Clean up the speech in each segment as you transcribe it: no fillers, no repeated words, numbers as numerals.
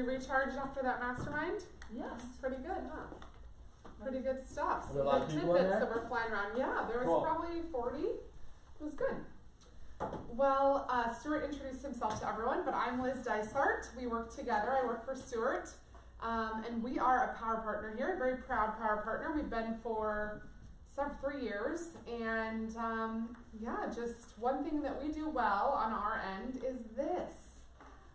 recharged after that mastermind? Yes. Pretty good, huh? Pretty good stuff. Are there a lot of Some people in tidbits there? that were flying around. Yeah, there was Cool. probably 40. It was good. Well, Stuart introduced himself to everyone, but I'm Liz Dysart. We work together. I work for Stuart. And we are a power partner here, a very proud power partner. We've been for 3 years. And yeah, just one thing that we do well on our end is this.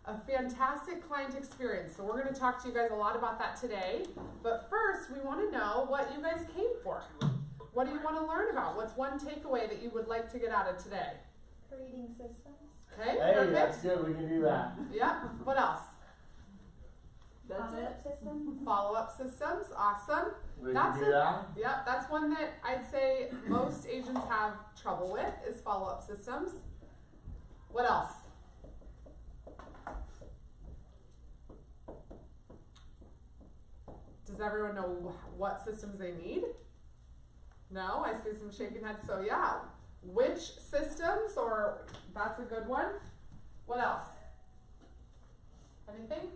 A fantastic client experience. So we're going to talk to you guys a lot about that today. But first, we want to know what you guys came for. What do you want to learn about? What's one takeaway that you would like to get out of today? Creating systems. Okay, Hey, perfect. that's good. We can do that. Yeah, what else? That's Follow-up it. systems. Follow-up systems, awesome. We That's can do it. that. Yeah, that's one that I'd say most agents have trouble with is follow-up systems. What else? Does everyone know what systems they need? No, I see some shaking heads. So yeah, which systems, or that's a good one. What else? Anything?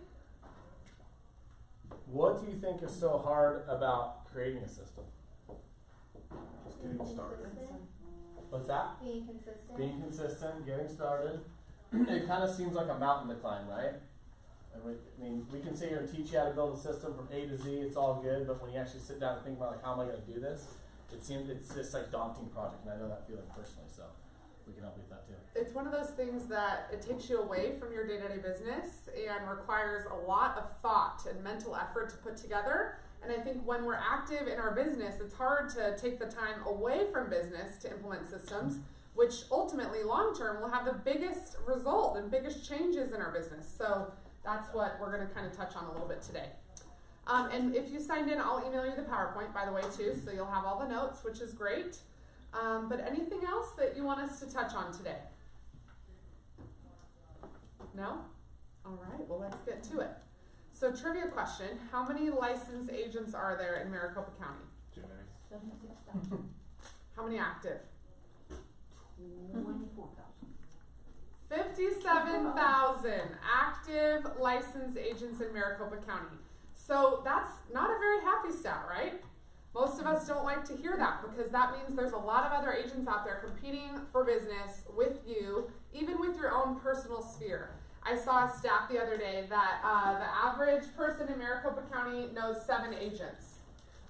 What do you think is so hard about creating a system? Just getting started. Consistent. What's that? Being consistent. Being consistent, getting started. It kind of seems like a mountain to climb, right? We can sit here and teach you how to build a system from A to Z. It's all good, but when you actually sit down and think about like, how am I going to do this? It's just like daunting project, and I know that feeling personally, so we can help you with that too. It's one of those things that it takes you away from your day-to-day business and requires a lot of thought and mental effort to put together. And I think when we're active in our business, it's hard to take the time away from business to implement systems, which ultimately long-term will have the biggest result and biggest changes in our business. So that's what we're going to kind of touch on a little bit today. And if you signed in, I'll email you the PowerPoint, by the way, too, so you'll have all the notes, which is great. But anything else that you want us to touch on today? No? All right, well, let's get to it. So trivia question, how many licensed agents are there in Maricopa County? Too many. 76,000. How many active? 24,000. 57,000 active licensed agents in Maricopa County. So that's not a very happy stat, right? Most of us don't like to hear that because that means there's a lot of other agents out there competing for business with you, even with your own personal sphere. I saw a stat the other day that the average person in Maricopa County knows 7 agents,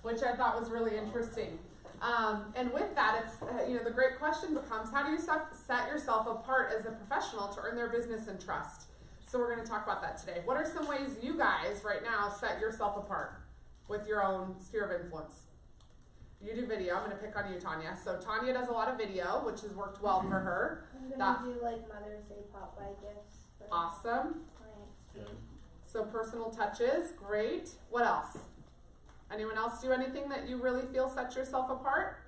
which I thought was really interesting. And with that, it's the great question becomes, how do you set yourself apart as a professional to earn their business and trust? So we're going to talk about that today. What are some ways you guys right now set yourself apart with your own sphere of influence? You do video. I'm going to pick on you, Tanya. So Tanya does a lot of video, which has worked well for her. I'm gonna do like Mother's Day pop-by gifts for Awesome. clients. Good. So personal touches, great. What else? Anyone else do anything that you really feel sets yourself apart?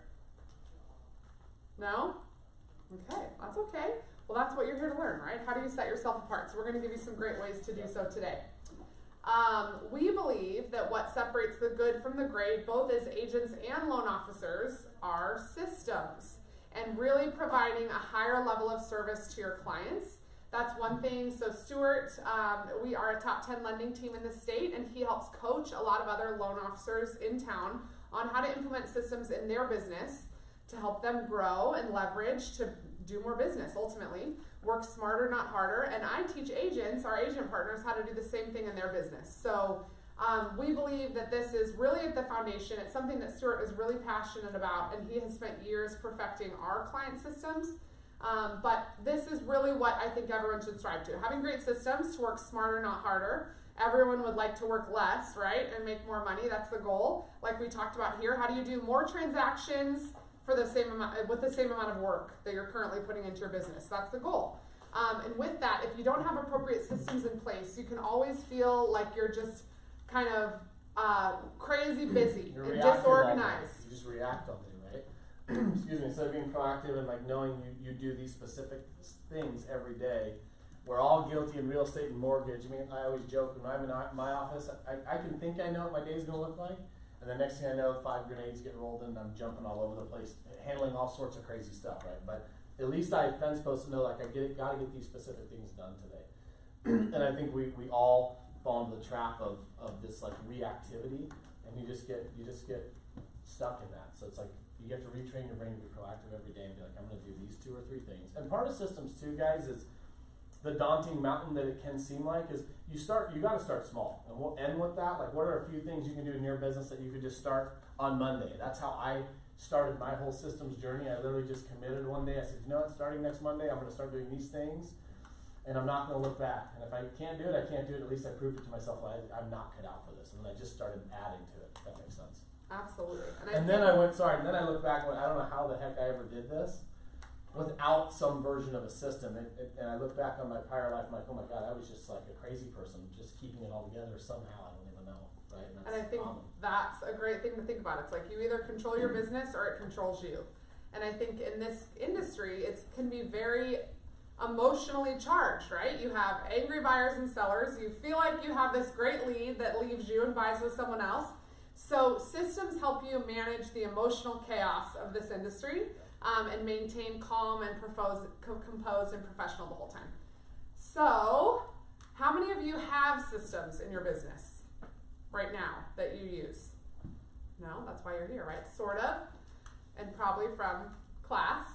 No? Okay, that's okay. Well, that's what you're here to learn, right? How do you set yourself apart? So we're going to give you some great ways to do so today. We believe that what separates the good from the great, both as agents and loan officers, are systems and really providing a higher level of service to your clients. That's one thing. So Stuart, we are a top 10 lending team in the state, and he helps coach a lot of other loan officers in town on how to implement systems in their business to help them grow and leverage to do more business, ultimately. Work smarter, not harder. And I teach agents, our agent partners, how to do the same thing in their business. So we believe that this is really at the foundation. It's something that Stuart is really passionate about, and he has spent years perfecting our client systems. But this is really what I think everyone should strive to. Having great systems to work smarter, not harder. Everyone would like to work less, right? And make more money. That's the goal. Like we talked about here, how do you do more transactions for the same amount, with the same amount of work that you're currently putting into your business? That's the goal. And with that, if you don't have appropriate systems in place, you can always feel like you're just kind of crazy busy You're and reactive disorganized. all day. You just react all day, right? Excuse me. Instead of being proactive and like knowing you do these specific things every day. We're all guilty in real estate and mortgage. I mean, I always joke when I'm in my office, I can think I know what my day's gonna look like, and the next thing I know, 5 grenades get rolled in and I'm jumping all over the place, handling all sorts of crazy stuff, right? But at least I've been supposed to know, like, gotta get these specific things done today. And I think we all fall into the trap of this like reactivity, and you just get stuck in that. So it's like you have to retrain your brain to be proactive every day and be like, I'm going to do these 2 or 3 things. And part of systems too, guys, is the daunting mountain that it can seem like is you got to start small. And we'll end with that. Like, what are a few things you can do in your business that you could just start on Monday? That's how I started my whole systems journey. I literally just committed one day. I said, you know what, starting next Monday, I'm going to start doing these things, and I'm not going to look back. And if I can't do it, I can't do it. At least I proved it to myself. I'm not cut out for this. And then I just started adding to it, if that makes sense. Absolutely. And then I look back and went, I don't know how the heck I ever did this without some version of a system. And I look back on my prior life, I'm like, oh my God, I was just like a crazy person, just keeping it all together somehow. I don't even know, right? And I think that's a great thing to think about. It's like you either control your business or it controls you. And I think in this industry, it can be very emotionally charged, right? You have angry buyers and sellers. You feel like you have this great lead that leaves you and buys with someone else. So systems help you manage the emotional chaos of this industry and maintain calm and composed and professional the whole time. So how many of you have systems in your business right now that you use? No, that's why you're here, right? Sort of, and probably from class.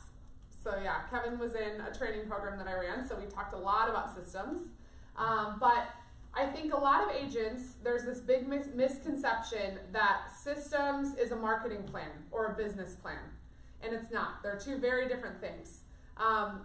So yeah, Kevin was in a training program that I ran, so we talked a lot about systems. But I think a lot of agents, there's this big misconception that systems is a marketing plan or a business plan. And it's not. They're 2 very different things.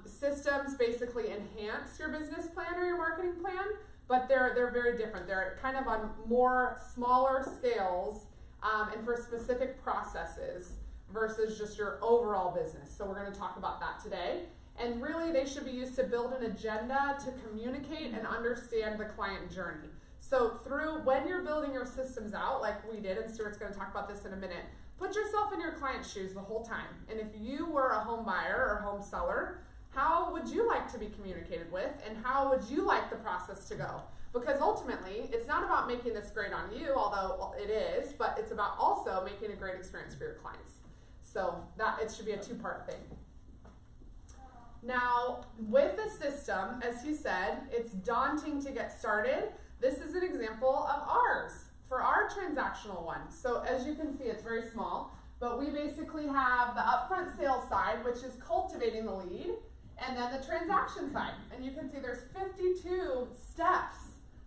Systems basically enhance your business plan or your marketing plan, but they're very different. They're kind of on more smaller scales and for specific processes versus just your overall business. So we're going to talk about that today. And really, they should be used to build an agenda to communicate and understand the client journey. So when you're building your systems out, like we did, and Stuart's going to talk about this in a minute, put yourself in your client's shoes the whole time. And if you were a home buyer or home seller, how would you like to be communicated with, and how would you like the process to go? Because ultimately, it's not about making this great on you, although it is, but it's about also making a great experience for your clients. So it should be a 2-part thing. Now, with the system, as he said, it's daunting to get started. This is an example of ours for our transactional one. So as you can see, it's very small, but we basically have the upfront sales side, which is cultivating the lead, and then the transaction side. And you can see there's 52 steps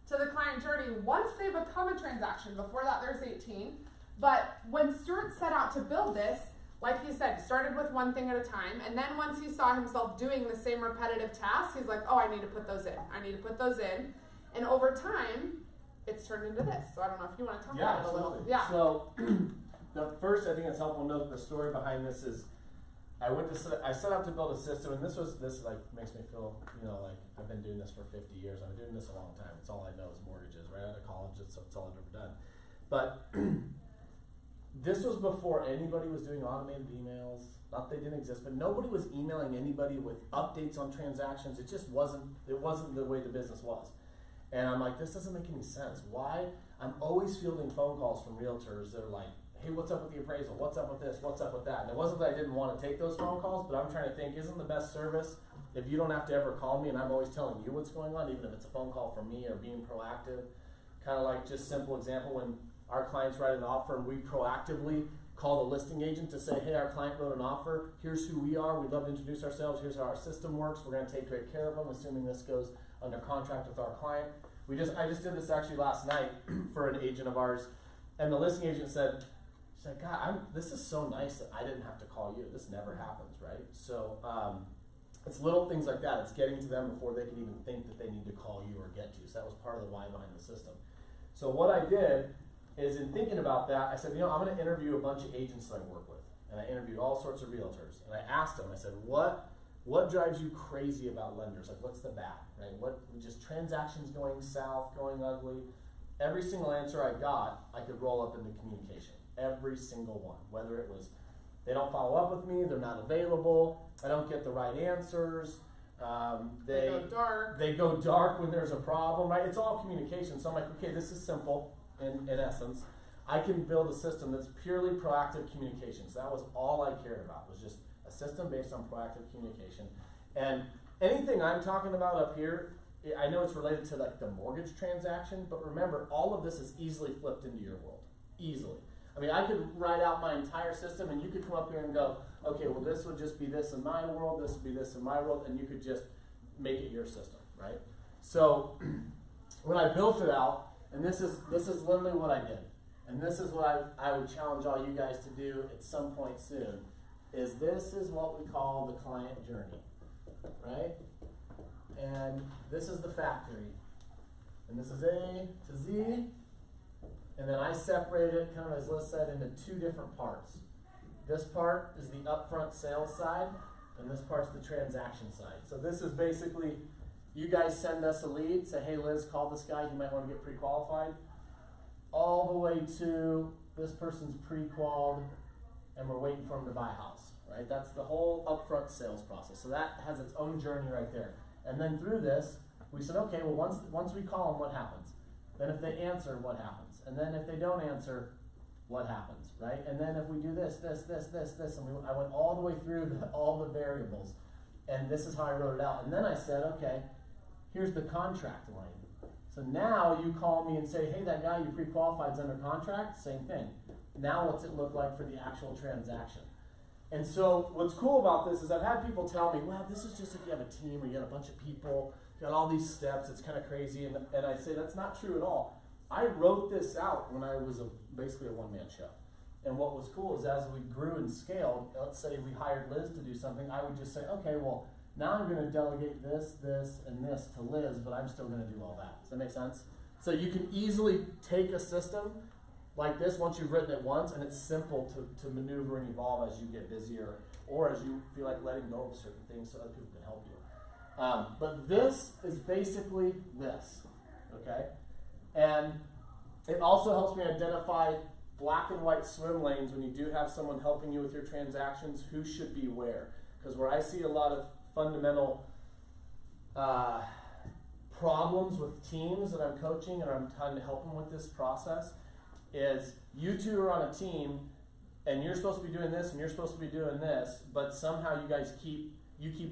to the client journey once they become a transaction. Before that, there's 18. But when Stuart set out to build this, like he said, started with one thing at a time, and then once he saw himself doing the same repetitive tasks, he's like, oh, I need to put those in. I need to put those in. And over time, it's turned into this. So I don't know if you want to talk about it a little. Yeah. So the first, I think it's helpful to know the story behind this is I set out to build a system, and this like makes me feel, like I've been doing this for 50 years. I've been doing this a long time. It's all I know is mortgages. Right out of college, it's all I've ever done. But this was before anybody was doing automated emails. Not that they didn't exist, but nobody was emailing anybody with updates on transactions. It just wasn't the way the business was. And I'm like, this doesn't make any sense. Why? I'm always fielding phone calls from realtors that are like, hey, what's up with the appraisal? What's up with this? What's up with that? And it wasn't that I didn't want to take those phone calls, but I'm trying to think, isn't the best service if you don't have to ever call me and I'm always telling you what's going on, even if it's a phone call from me or being proactive? Kind of like just simple example, when our clients write an offer and we proactively call the listing agent to say, hey, our client wrote an offer, here's who we are, we'd love to introduce ourselves, here's how our system works, we're going to take great care of them, assuming this goes under contract with our client. I just did this actually last night for an agent of ours, and the listing agent said, God, this is so nice that I didn't have to call you. This never happens, right? So it's little things like that. It's getting to them before they can even think that they need to call you or get to you. So that was part of the why behind the system. So what I did is, in thinking about that, I said, I'm going to interview a bunch of agents that I work with. And I interviewed all sorts of realtors. And I asked them, I said, what drives you crazy about lenders? Like, what's the bad, right? Just transactions going south, going ugly? Every single answer I got, I could roll up into communication. Every single one. Whether it was, they don't follow up with me, they're not available, I don't get the right answers, they go dark. They go dark when there's a problem, right? It's all communication. So I'm like, okay, this is simple in essence. I can build a system that's purely proactive communication. So that was all I cared about, was just a system based on proactive communication. And anything I'm talking about up here I know it's related to like the mortgage transaction, but remember, all of this is easily flipped into your world. Easily. I mean, I could write out my entire system and you could come up here and go, okay, well this would just be this in my world, this would be this in my world, and you could just make it your system, right? So when I built it out, and this is literally what I did, and this is what I would challenge all you guys to do at some point soon, is this is what we call the client journey, right? And this is the factory, and this is A to Z, and then I separate it, kind of as Liz said, into two different parts. This part is the upfront sales side, and this part's the transaction side. So this is basically, you guys send us a lead, say, hey Liz, call this guy, you might want to get pre-qualified, all the way to this person's pre-qualified, and we're waiting for him to buy a house, right? That's the whole upfront sales process. So that has its own journey right there. And then through this, we said, okay, well once we call them, what happens? Then if they answer, what happens? And then if they don't answer, what happens, right? And then if we do this, and I went all the way through all the variables, and this is how I wrote it out. And then I said, okay, here's the contract line. So now you call me and say, hey, that guy you pre-qualified is under contract, same thing. Now what's it look like for the actual transaction? And so what's cool about this is I've had people tell me, well, this is just if you have a team or you got a bunch of people, you got all these steps, it's kind of crazy. And I say that's not true at all. I wrote this out when I was basically a one-man show. And what was cool is as we grew and scaled, let's say we hired Liz to do something, I would just say, okay, well, now I'm going to delegate this, and this to Liz, but I'm still going to do all that. Does that make sense? So you can easily take a system like this once you've written it once, and it's simple to maneuver and evolve as you get busier or as you feel like letting go of certain things so other people can help you. But this is basically this, okay? And it also helps me identify black and white swim lanes when you do have someone helping you with your transactions, who should be where. Because where I see a lot of fundamental problems with teams that I'm coaching and I'm trying to help them with this process is you two are on a team and you're supposed to be doing this and you're supposed to be doing this, but somehow you guys keep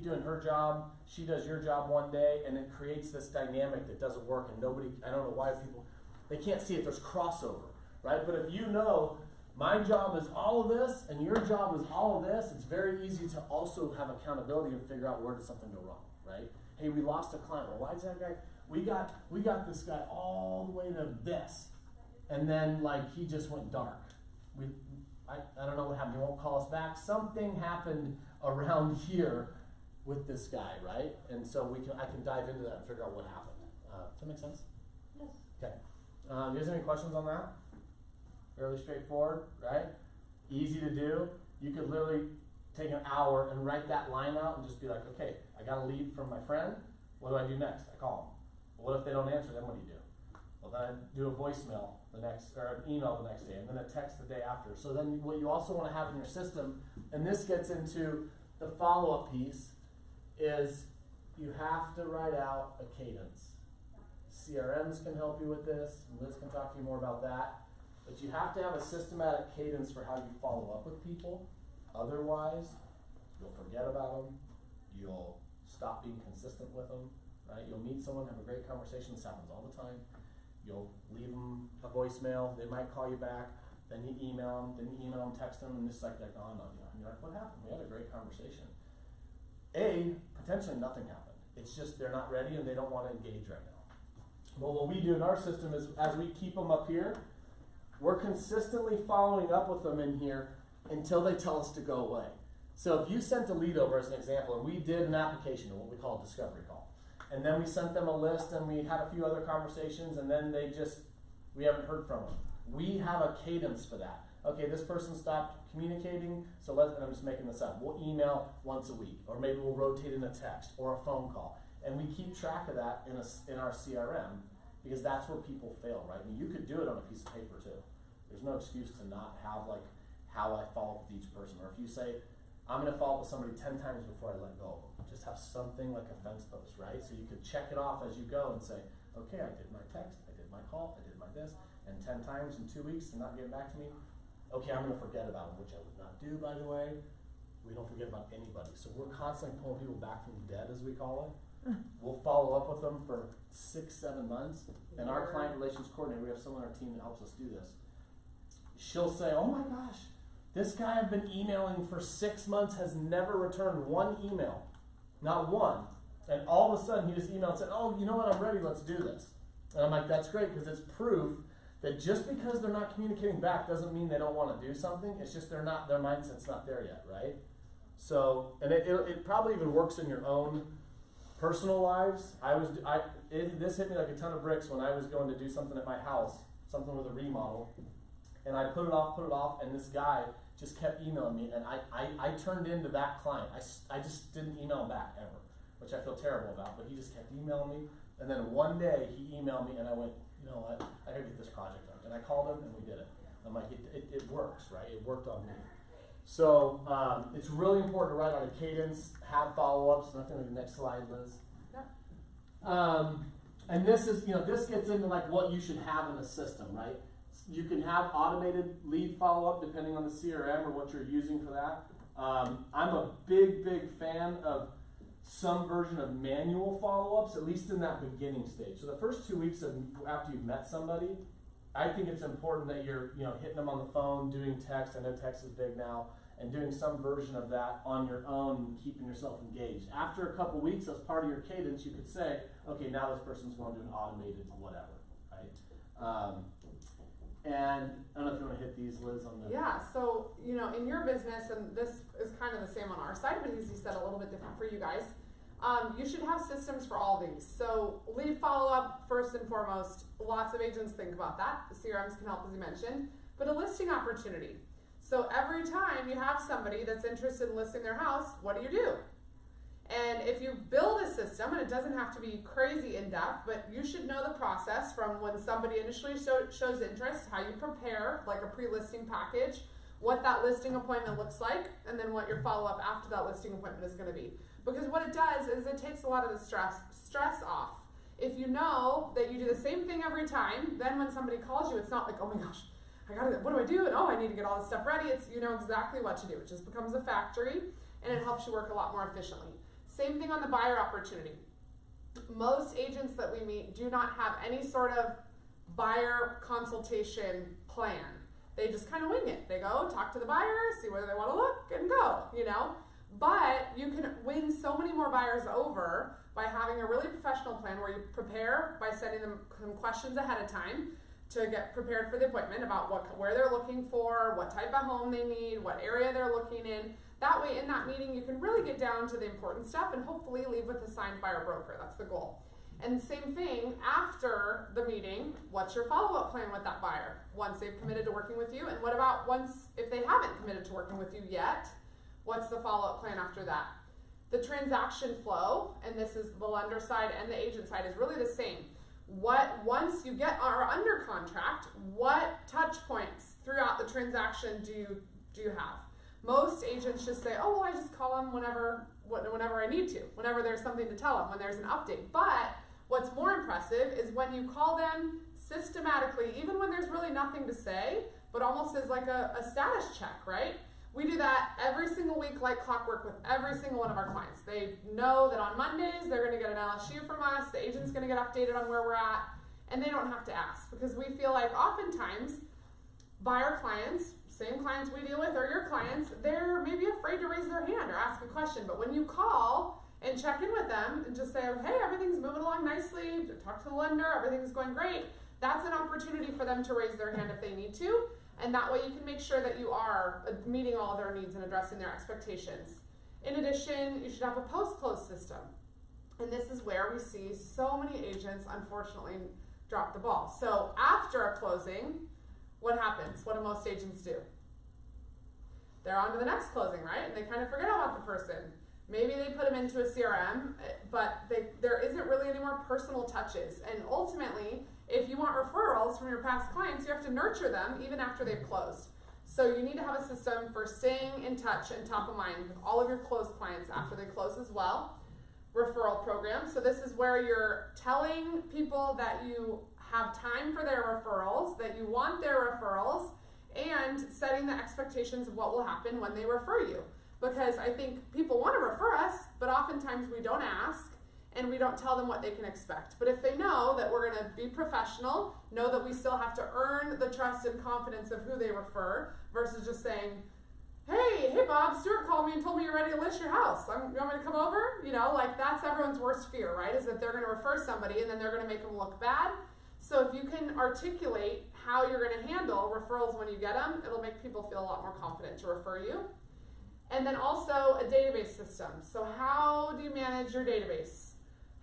doing her job, she does your job one day, and it creates this dynamic that doesn't work, and nobody, I don't know why people, they can't see it, there's crossover, right? But if you know my job is all of this and your job is all of this, it's very easy to also have accountability and figure out where did something go wrong, right? Hey, we lost a client. Well, why is that guy? We got this guy all the way to this, and then like he just went dark. I don't know what happened. He won't call us back. Something happened around here with this guy, right? And so I can dive into that and figure out what happened. Does that make sense? Yes. Okay. You guys have any questions on that? Fairly straightforward, right? Easy to do. You could literally take an hour and write that line out and just be like, okay, I got a lead from my friend. What do I do next? I call them. Well, what if they don't answer? Then what do you do? Well, then I do a voicemail or an email the next day, and then a text the day after. So then what you also want to have in your system, and this gets into the follow-up piece, is you have to write out a cadence. CRMs can help you with this, and Liz can talk to you more about that. But you have to have a systematic cadence for how you follow up with people. Otherwise, you'll forget about them. You'll stop being consistent with them, right? You'll meet someone, have a great conversation. This happens all the time. You'll leave them a voicemail. They might call you back. Then you email them. Then you email them, text them, and it's like they're gone on you. And you're like, what happened? We had a great conversation. Potentially nothing happened. It's just they're not ready and they don't want to engage right now. Well, what we do in our system is as we keep them up here, we're consistently following up with them in here until they tell us to go away. So if you sent a lead over as an example, and we did an application, or what we call a discovery call, and then we sent them a list and we had a few other conversations, and then we haven't heard from them. We have a cadence for that. Okay, this person stopped communicating, so and I'm just making this up. We'll email once a week, or maybe we'll rotate in a text or a phone call. And we keep track of that in our CRM, because that's where people fail, right? I mean, you could do it on a piece of paper too. There's no excuse to not have like how I follow up with each person. Or if you say, I'm gonna follow up with somebody 10 times before I let go of them. Just have something like a fence post, right? So you could check it off as you go and say, okay, I did my text, I did my call, I did my this, and 10 times in 2 weeks and not getting back to me. Okay, I'm gonna forget about them, which I would not do, by the way. We don't forget about anybody. So we're constantly pulling people back from the dead, as we call it. we'll follow up with them for 6-7 months. And our client relations coordinator, we have someone on our team that helps us do this. She'll say, oh my gosh, this guy I've been emailing for 6 months has never returned one email. Not one. And all of a sudden he just emailed and said, oh, you know what, I'm ready, let's do this. And I'm like, that's great, because it's proof that just because they're not communicating back doesn't mean they don't want to do something. It's just their mindset's not there yet, right? So, and it probably even works in your own personal lives. This hit me like a ton of bricks when I was going to do something at my house, something with a remodel, and I put it off, and this guy just kept emailing me, and I turned into that client. I just didn't email him back ever, which I feel terrible about, but he just kept emailing me, and then one day he emailed me, and I went, you know what, I gotta get this project done. And I called him, and we did it. I'm like, it works, right? It worked on me. So it's really important to write on a cadence, have follow-ups, and I think the next slide, Liz. Yeah. And this is, this gets into like what you should have in the system, right? You can have automated lead follow-up depending on the CRM or what you're using for that. I'm a big fan of some version of manual follow-ups, at least in that beginning stage. So the first 2 weeks after you've met somebody, I think it's important that you're hitting them on the phone, doing text. I know text is big now, and doing some version of that on your own, keeping yourself engaged. After a couple weeks, as part of your cadence, you could say, okay, now this person's going to do an automated whatever, right? And I don't know if you want to hit these, Liz, on the... Yeah, so, in your business, and this is kind of the same on our side, but as you said, a little bit different for you guys, you should have systems for all these. So lead follow-up, first and foremost, lots of agents think about that. The CRMs can help, as you mentioned, but a listing opportunity. So every time you have somebody that's interested in listing their house, what do? And if you build a system, and it doesn't have to be crazy in-depth, but you should know the process from when somebody initially shows interest, how you prepare, like a pre-listing package, what that listing appointment looks like, and then what your follow-up after that listing appointment is going to be. Because what it does is it takes a lot of the stress off. If you know that you do the same thing every time, then when somebody calls you, it's not like, oh my gosh, what do I do? And oh, I need to get all this stuff ready. It's, you know exactly what to do. It just becomes a factory, and it helps you work a lot more efficiently. Same thing on the buyer opportunity. Most agents that we meet do not have any sort of buyer consultation plan. They just kind of wing it. They go, talk to the buyer, see whether they want to look, and go, But you can win so many more buyers over by having a really professional plan where you prepare by sending them some questions ahead of time to get prepared for the appointment about where they're looking for, what type of home they need, what area they're looking in. That way, in that meeting, you can really get down to the important stuff and hopefully leave with a signed buyer broker. That's the goal. And same thing, after the meeting, what's your follow-up plan with that buyer once they've committed to working with you? And what about if they haven't committed to working with you yet? What's the follow-up plan after that? The transaction flow, and this is the lender side and the agent side, is really the same. Once you are under contract, what touch points throughout the transaction do you have? Most agents just say, oh, well, I just call them whenever I need to, whenever there's something to tell them, when there's an update. But what's more impressive is when you call them systematically, even when there's really nothing to say, but almost as like a status check, right? We do that every single week like clockwork with every single one of our clients. They know that on Mondays they're going to get an LSU from us, the agent's going to get updated on where we're at, and they don't have to ask, because we feel like oftentimes buyer clients, same clients we deal with, or your clients, they're maybe afraid to raise their hand or ask a question. But when you call and check in with them and just say, hey, everything's moving along nicely, talk to the lender, everything's going great, that's an opportunity for them to raise their hand if they need to. And that way you can make sure that you are meeting all of their needs and addressing their expectations. In addition, you should have a post-close system. And this is where we see so many agents, unfortunately, drop the ball. So after a closing, what happens? What do most agents do? They're on to the next closing, right? And they kind of forget about the person. Maybe they put them into a CRM, but there isn't really any more personal touches. And ultimately, if you want referrals from your past clients, you have to nurture them even after they've closed. So you need to have a system for staying in touch and top of mind with all of your closed clients after they close as well. Referral program. So this is where you're telling people that you have time for their referrals, that you want their referrals, and setting the expectations of what will happen when they refer you. Because I think people want to refer us, but oftentimes we don't ask, and we don't tell them what they can expect. But if they know that we're going to be professional, know that we still have to earn the trust and confidence of who they refer, versus just saying, hey Bob, Stuart called me and told me you're ready to list your house. You want me to come over? You know, like that's everyone's worst fear, right? Is that they're going to refer somebody and then they're going to make them look bad. So if you can articulate how you're going to handle referrals when you get them, it'll make people feel a lot more confident to refer you. And then also a database system. So how do you manage your database?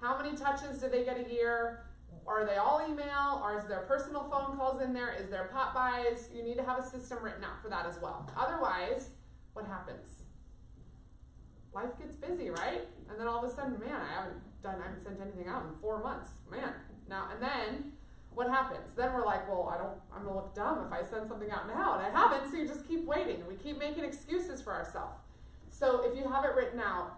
How many touches do they get a year? Are they all email? Or is there personal phone calls in there? Is there pop buys? You need to have a system written out for that as well. Otherwise, what happens? Life gets busy, right? And then all of a sudden, man, I haven't sent anything out in 4 months. Man. Now, and then what happens? Then we're like, well, I'm gonna look dumb if I send something out now, and I haven't, so you just keep waiting, and we keep making excuses for ourselves. So if you have it written out,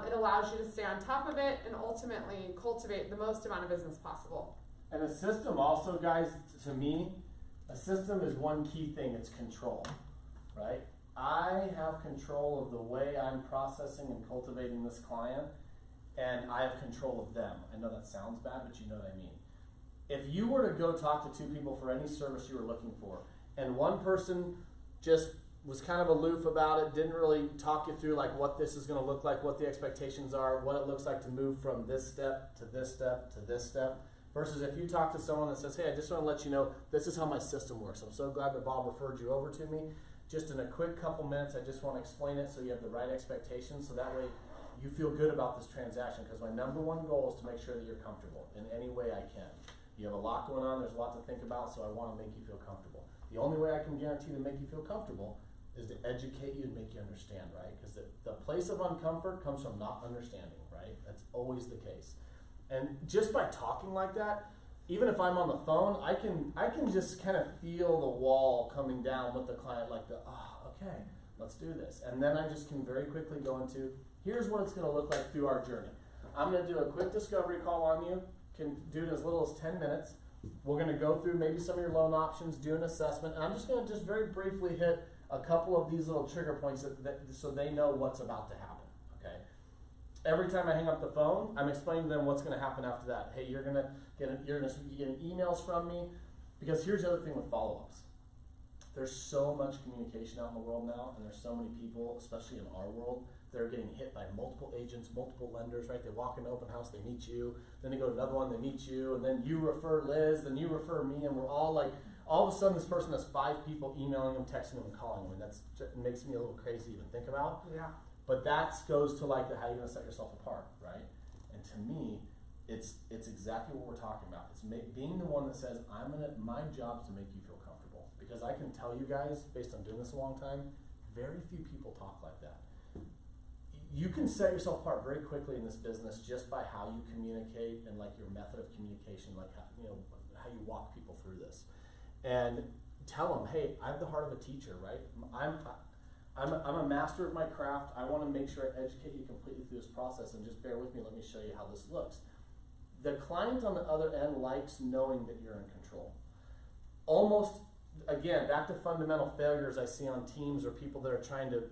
it allows you to stay on top of it and ultimately cultivate the most amount of business possible. And a system also, guys, to me, a system is one key thing, it's control, right? I have control of the way I'm processing and cultivating this client, and I have control of them. I know that sounds bad, but you know what I mean. If you were to go talk to 2 people for any service you were looking for, and one person just was kind of aloof about it, didn't really talk you through like what this is going to look like, what the expectations are, what it looks like to move from this step to this step to this step, versus if you talk to someone that says, hey, I just want to let you know this is how my system works. I'm so glad that Bob referred you over to me. Just in a quick couple minutes, I just want to explain it so you have the right expectations, so that way you feel good about this transaction, because my number one goal is to make sure that you're comfortable in any way I can. You have a lot going on, there's a lot to think about, so I want to make you feel comfortable. The only way I can guarantee to make you feel comfortable is to educate you and make you understand, right? Because the place of uncomfort comes from not understanding, right? That's always the case. And just by talking like that, even if I'm on the phone, I can just kind of feel the wall coming down with the client, like okay, let's do this. And then I just can very quickly go into, here's what it's going to look like through our journey. I'm going to do a quick discovery call on you. Can do it as little as 10 minutes. We're going to go through maybe some of your loan options, do an assessment, and I'm just going to just very briefly hit a couple of these little trigger points so they know what's about to happen, okay? Every time I hang up the phone, I'm explaining to them what's going to happen after that. Hey, you're going to get emails from me, because here's the other thing with follow-ups. There's so much communication out in the world now, and there's so many people, especially in our world, that are getting hit by multiple agents, multiple lenders, right? They walk in an open house, they meet you, then they go to another one, they meet you, and then you refer Liz, then you refer me, and we're all like, all of a sudden this person has 5 people emailing them, texting them, and calling them, and it makes me a little crazy to even think about. Yeah. But that goes to like how you're gonna set yourself apart, right? And to me, it's exactly what we're talking about. It's being the one that says, my job is to make you feel comfortable. Because I can tell you guys, based on doing this a long time, very few people talk like that. You can set yourself apart very quickly in this business just by how you communicate and like your method of communication, like how you walk people through this. And tell them, hey, I have the heart of a teacher, right? I'm a master of my craft. I want to make sure I educate you completely through this process, and just bear with me. Let me show you how this looks. The client on the other end likes knowing that you're in control. Almost, again, back to fundamental failures I see on teams or people that are trying to,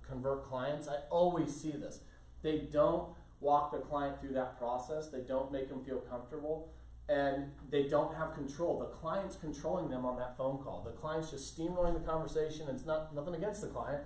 convert clients. I always see this. They don't walk the client through that process. They don't make them feel comfortable, and they don't have control. The client's controlling them on that phone call. The client's just steamrolling the conversation. It's nothing against the client,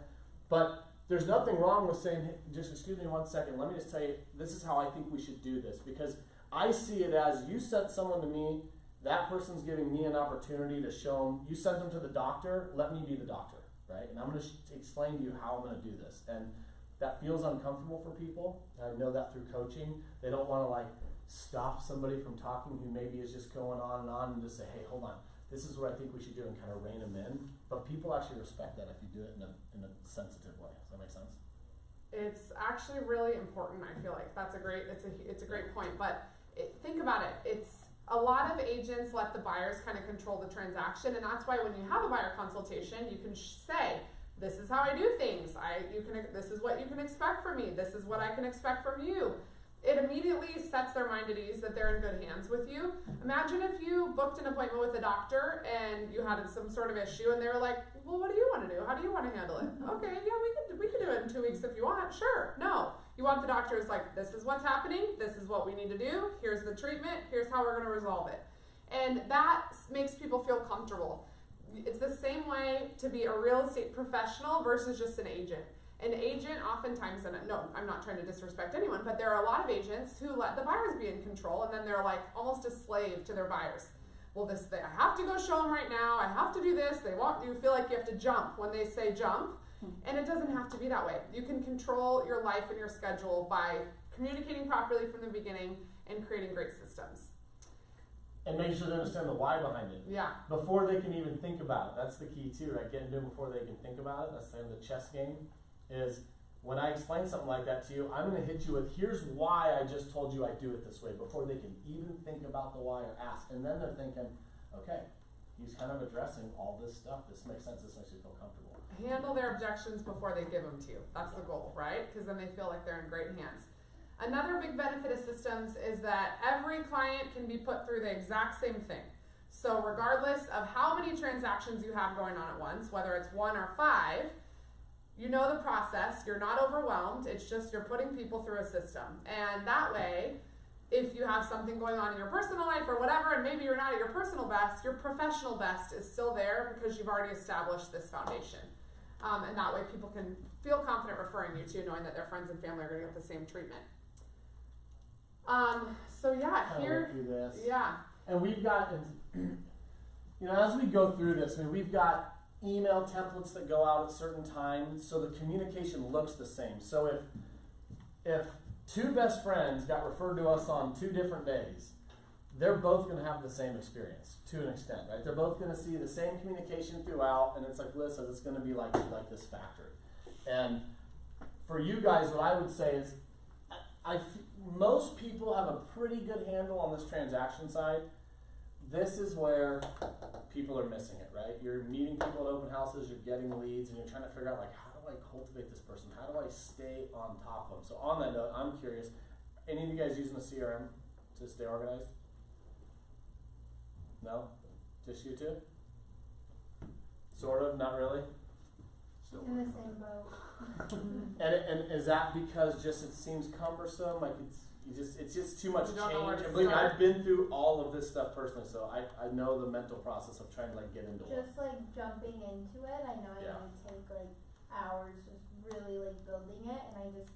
but there's nothing wrong with saying, hey, just excuse me 1 second. Let me just tell you, this is how I think we should do this, because I see it as you sent someone to me. That person's giving me an opportunity to show them, you sent them to the doctor, let me be the doctor, right? And I'm going to explain to you how I'm going to do this. And that feels uncomfortable for people. I know that through coaching. They don't want to stop somebody from talking who maybe is just going on and just say, hey, hold on, this is what I think we should do, and kind of rein them in. But people actually respect that if you do it in a sensitive way. Does that make sense? It's actually really important. I feel like it's a great point. But think about it. It's a lot of agents let the buyers kind of control the transaction, and that's why when you have a buyer consultation, you can say, this is how I do things. This is what you can expect from me. This is what I can expect from you. It immediately sets their mind at ease that they're in good hands with you. Imagine if you booked an appointment with a doctor and you had some sort of issue, and they were like, well, what do you want to do? How do you want to handle it? Okay, yeah, we could do it in 2 weeks if you want. Sure. No. You want the doctors like, this is what's happening, this is what we need to do, here's the treatment, here's how we're going to resolve it. And that makes people feel comfortable. It's the same way to be a real estate professional versus just an agent. An agent oftentimes, and no, I'm not trying to disrespect anyone, but there are a lot of agents who let the buyers be in control, and then they're like almost a slave to their buyers. Well, I have to go show them right now, I have to do this, you feel like you have to jump when they say jump, and it doesn't have to be that way. You can control your life and your schedule by communicating properly from the beginning and creating great systems. And make sure they understand the why behind it. Yeah. Before they can even think about it. That's the key too, right? Getting to it before they can think about it. That's the end of the chess game. Is when I explain something like that to you, I'm going to hit you with, here's why I just told you I do it this way, before they can even think about the why or ask. And then they're thinking, okay, he's kind of addressing all this stuff. This makes sense. This makes me feel comfortable. Handle their objections before they give them to you. That's the goal, right? Because then they feel like they're in great hands. Another big benefit of systems is that every client can be put through the exact same thing. So regardless of how many transactions you have going on at once, whether it's 1 or 5, you know the process, you're not overwhelmed, it's just you're putting people through a system. And that way, if you have something going on in your personal life or whatever, and maybe you're not at your personal best, your professional best is still there because you've already established this foundation. And that way people can feel confident referring you to, knowing that their friends and family are going to get the same treatment. So yeah, here, yeah. And we've got, you know, as we go through this, I mean, we've got email templates that go out at certain times, so the communication looks the same. So if 2 best friends got referred to us on 2 different days, they're both going to have the same experience to an extent, right? They're both going to see the same communication throughout, and it's like Liz says, it's going to be like this factory. And for you guys, what I would say is, most people have a pretty good handle on this transaction side. This is where people are missing it, right? You're meeting people at open houses, you're getting leads, and you're trying to figure out, like, how do I cultivate this person? How do I stay on top of them? So on that note, I'm curious, any of you guys using the CRM to stay organized? No? Just you two? Sort of, not really? In the same boat. And is that because just it seems cumbersome? Like it's just too much You don't know where change. to And believe me, start. I've been through all of this stuff personally, so I know the mental process of trying to like get into it. Just like jumping into it, I know it would take like hours just really like building it, and I just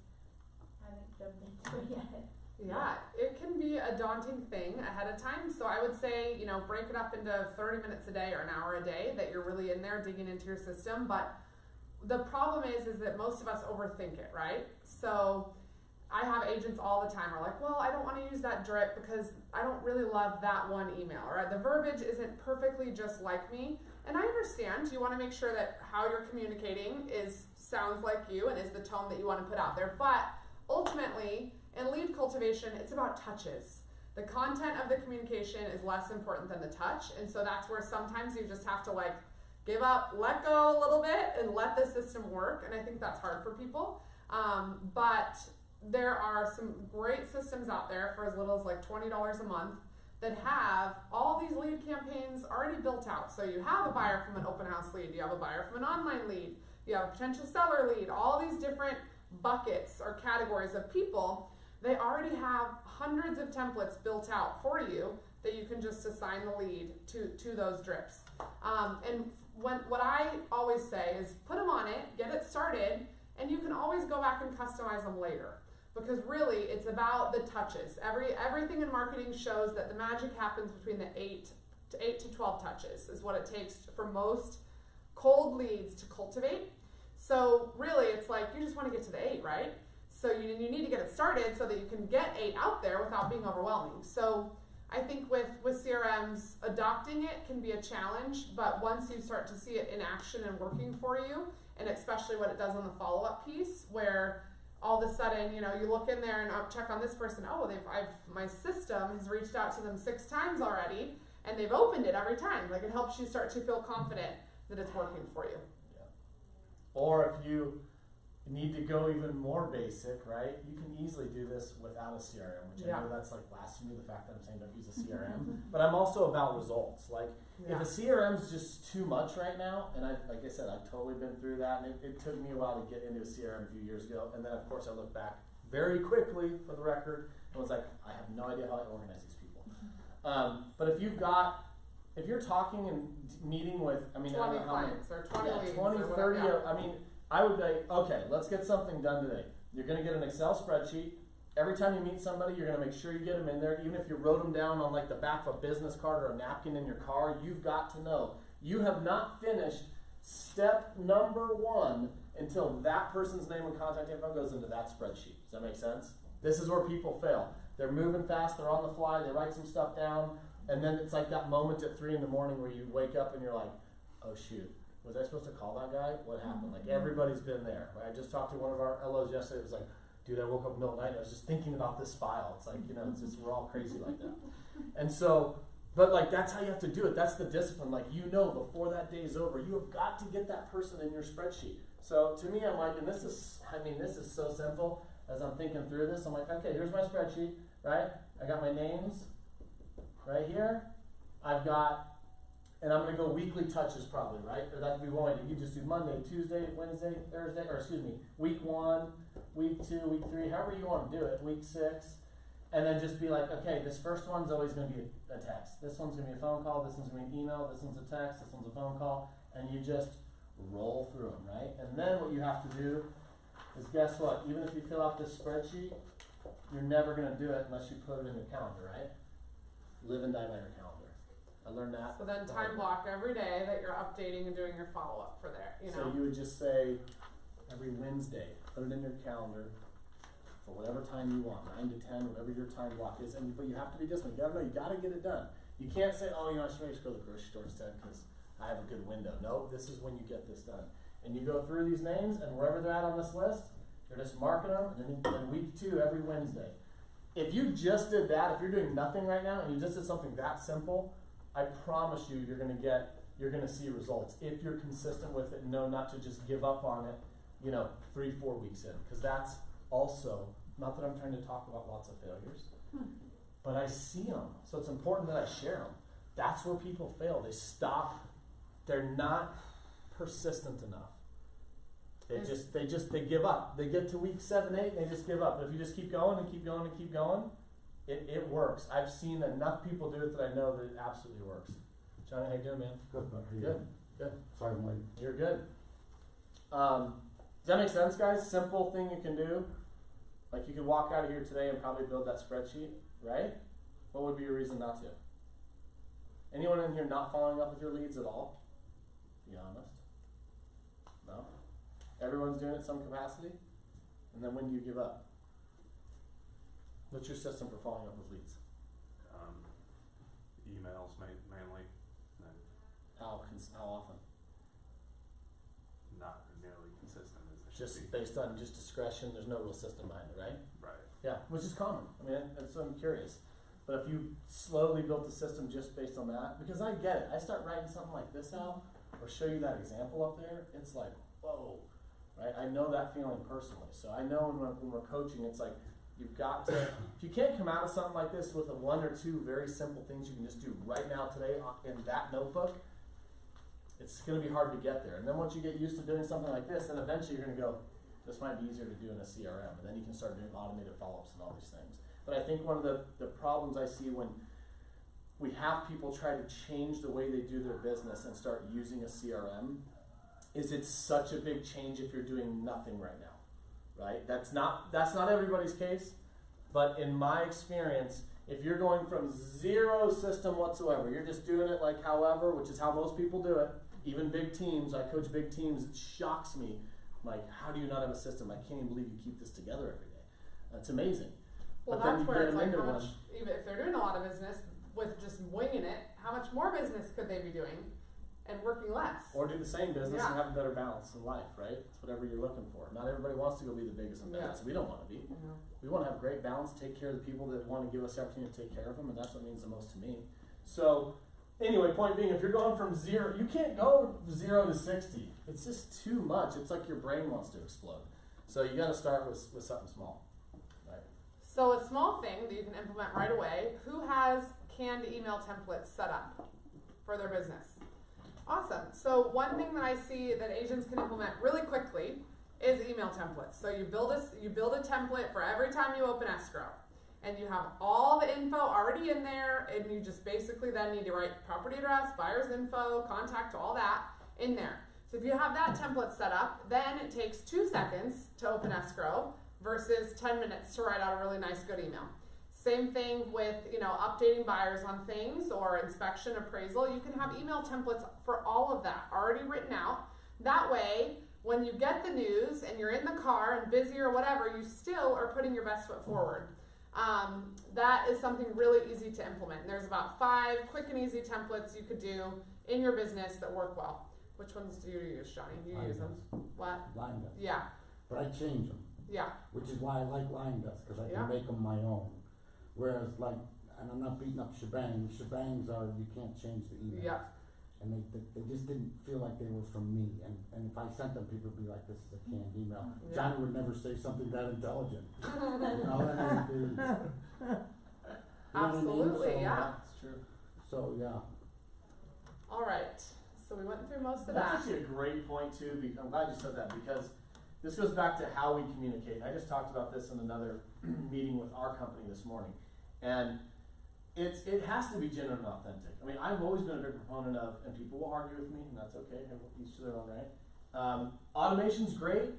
haven't jumped into it yet. Yeah, it can be a daunting thing ahead of time. So I would say, you know, break it up into 30 minutes a day or an hour a day that you're really in there digging into your system. But the problem is that most of us overthink it, right? So I have agents all the time who are like, well, I don't want to use that drip because I don't really love that one email, or the verbiage isn't perfectly just like me. And I understand you want to make sure that how you're communicating sounds like you and is the tone that you want to put out there. But ultimately, in lead cultivation, it's about touches. The content of the communication is less important than the touch. And so that's where sometimes you just have to like give up, let go a little bit, and let the system work. And I think that's hard for people. But there are some great systems out there for as little as like $20 a month that have all these lead campaigns already built out. So you have a buyer from an open house lead, you have a buyer from an online lead, you have a potential seller lead, all these different buckets or categories of people. They already have hundreds of templates built out for you that you can just assign the lead to those drips. And what I always say is put them on it, get it started, and you can always go back and customize them later. Because really, it's about the touches. Everything in marketing shows that the magic happens between the 8 to 12 touches is what it takes for most cold leads to cultivate. So really, it's like you just want to get to the 8, right? So you need to get it started so that you can get 8 out there without being overwhelming. So I think with CRMs, adopting it can be a challenge, but once you start to see it in action and working for you, and especially what it does on the follow-up piece, where all of a sudden, you know, you look in there and check on this person, oh, my system has reached out to them 6 times already, and they've opened it every time. Like, it helps you start to feel confident that it's working for you. Yeah. Or if you need to go even more basic, right? You can easily do this without a CRM, which I know that's like blasphemy, the fact that I'm saying don't use a CRM. But I'm also about results. Like, if a CRM is just too much right now, and like I said, I've totally been through that, and it took me a while to get into a CRM a few years ago, and then of course I look back, very quickly, for the record, and was like, I have no idea how I organize these people. But if you're talking and meeting with, I mean, 20 I don't know how many, clients or 20 leads 20, or 30, whatever. I mean, I would be, okay, let's get something done today. You're going to get an Excel spreadsheet. Every time you meet somebody, you're going to make sure you get them in there. Even if you wrote them down on like the back of a business card or a napkin in your car, you've got to know. You have not finished step number 1 until that person's name and contact info goes into that spreadsheet. Does that make sense? This is where people fail. They're moving fast, they're on the fly, they write some stuff down, and then it's like that moment at 3 in the morning where you wake up and you're like, oh shoot, was I supposed to call that guy? What happened? Like everybody's been there. Right? I just talked to one of our LOs yesterday. It was like, dude, I woke up in the middle of the night and I was just thinking about this file. It's like, it's just, we're all crazy like that. And so, but like that's how you have to do it. That's the discipline. Like before that day is over, you have got to get that person in your spreadsheet. So to me, I'm like, and this is so simple. As I'm thinking through this, I'm like, okay, here's my spreadsheet, right? I got my names right here. I've got, and I'm going to go weekly touches probably, right? Or that we won't. You just do Monday, Tuesday, Wednesday, Thursday, or excuse me, week 1, week 2, week 3, however you want to do it, week 6. And then just be like, okay, this first one's always going to be a text. This one's going to be a phone call. This one's going to be an email. This one's a text. This one's a phone call. And you just roll through them, right? And then what you have to do is guess what? Even if you fill out this spreadsheet, you're never going to do it unless you put it in your calendar, right? Live and die by your calendar. I learned that. So then time block every day that you're updating and doing your follow-up for there, So you would just say every Wednesday, put it in your calendar for whatever time you want, 9 to 10, whatever your time block is. But you have to be disciplined. You got to get it done. You can't say, oh, I should just go to the grocery store instead because I have a good window. No, this is when you get this done. And you go through these names, and wherever they're at on this list, you're just marking them, and then week 2, every Wednesday. If you just did that, if you're doing nothing right now, and you just did something that simple, I promise you, you're going to see results if you're consistent with it and know not to just give up on it, 3-4 weeks in. Because that's also, not that I'm trying to talk about lots of failures, but I see them. So it's important that I share them. That's where people fail. They stop. They're not persistent enough. They give up. They get to week 7, 8, and they just give up. But if you just keep going and keep going and keep going, it works. I've seen enough people do it that I know that it absolutely works. Johnny, how you doing, man? Good, buddy. Good. Sorry, I'm late. You're good. Does that make sense, guys? Simple thing you can do. Like you could walk out of here today and probably build that spreadsheet, right? What would be your reason not to? Anyone in here not following up with your leads at all? Be honest. No? Everyone's doing it in some capacity? And then when do you give up? What's your system for following up with leads? Emails mainly. And How often? not nearly consistent as it should Just be. based on just discretion, there's no real system behind it, right? Right. Yeah, which is common. I mean, that's what I'm curious. But if you slowly built the system just based on that, because I get it. I start writing something like this out or show you that example up there, it's like, whoa, right? I know that feeling personally. So I know when we're coaching, it's like, you've got to, if you can't come out of something like this with 1 or 2 very simple things you can just do right now today in that notebook, it's going to be hard to get there. And then once you get used to doing something like this, then eventually you're going to go, this might be easier to do in a CRM. And then you can start doing automated follow-ups and all these things. But I think one of the problems I see when we have people try to change the way they do their business and start using a CRM is it's such a big change if you're doing nothing right now, right? That's not everybody's case, but in my experience, if you're going from 0 system whatsoever, you're just doing it like however, which is how most people do it, even big teams, I coach big teams, it shocks me. Like, how do you not have a system? I can't even believe you keep this together every day. That's amazing. Well, but then that's you where get it's them like, into how one. much, even if they're doing a lot of business with just winging it, how much more business could they be doing and working less? Or do the same business Yeah. and have a better balance in life, right? It's whatever you're looking for. Not everybody wants to go be the biggest and Yeah. best. We don't want to be. We want to have great balance, take care of the people that want to give us the opportunity to take care of them, and that's what means the most to me. So, anyway, point being, if you're going from 0, you can't go 0 to 60. It's just too much. It's like your brain wants to explode. So you got to start with something small, right? So a small thing that you can implement right away, who has canned email templates set up for their business? Awesome. So one thing that I see that agents can implement really quickly is email templates. So you build a template for every time you open escrow, and you have all the info already in there, and you just basically then need to write property address, buyer's info, contact, all that in there. So if you have that template set up, then it takes 2 seconds to open escrow versus 10 minutes to write out a really nice good email. Same thing with, updating buyers on things or inspection, appraisal. You can have email templates for all of that already written out. That way, when you get the news and you're in the car and busy or whatever, you still are putting your best foot forward. That is something really easy to implement. And there's about 5 quick and easy templates you could do in your business that work well. Which ones do you use, Johnny? Do you use them? What? Line Dust. Yeah. But I change them. Yeah. Which is why I like Line Dust, because I can make them my own. Whereas and I'm not beating up shebangs. Shebangs are, you can't change the emails. Yeah. And they just didn't feel like they were from me. And if I sent them, people would be like, this is a canned email. Yeah. Johnny would never say something that intelligent. You know, Absolutely, so, yeah. That's true. So, yeah. All right. So we went through most of That's that. actually a great point too. I'm glad you said that, because this goes back to how we communicate. I just talked about this in another meeting with our company this morning, and it has to be genuine and authentic. I mean, I've always been a big proponent of, and people will argue with me, and that's okay. Each to their own right. Automation's great,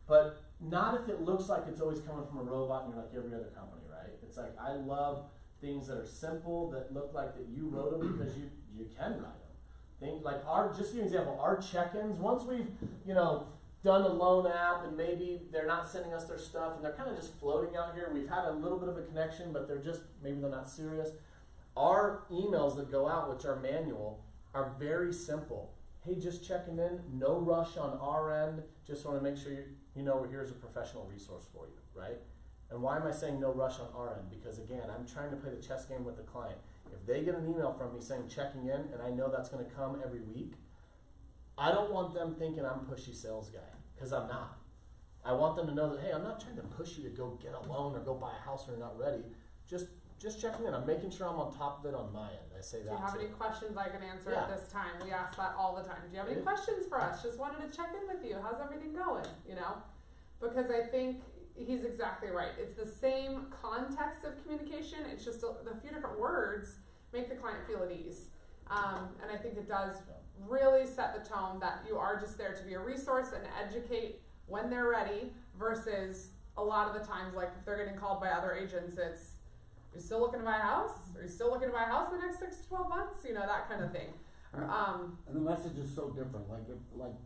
but not if it looks like it's always coming from a robot and you're like every other company, right? It's like, I love things that are simple, that look like that you wrote them because you can write them. Like just to give you an example, our check-ins, once we've, done a loan app and maybe they're not sending us their stuff and they're kind of just floating out here, we've had a little bit of a connection, but maybe they're not serious. Our emails that go out, which are manual, are very simple. Hey, just checking in, no rush on our end, just want to make sure here's a professional resource for you, right? And why am I saying no rush on our end? Because again, I'm trying to play the chess game with the client. If they get an email from me saying checking in, and I know that's going to come every week, I don't want them thinking I'm a pushy sales guy, because I'm not. I want them to know that, hey, I'm not trying to push you to go get a loan or go buy a house when you're not ready. Just checking in. I'm making sure I'm on top of it on my end. I say that. Do you have too. any questions I can answer Yeah. at this time? We ask that all the time. Do you have any questions for us? Just wanted to check in with you. How's everything going? Because I think he's exactly right. It's the same context of communication. It's just a few different words make the client feel at ease. And I think it does really set the tone that you are just there to be a resource and educate when they're ready, versus a lot of the times, like if they're getting called by other agents, it's, are you still looking to buy a house? Are you still looking to buy a house in the next 6 to 12 months? That kind of thing. And the message is so different. Like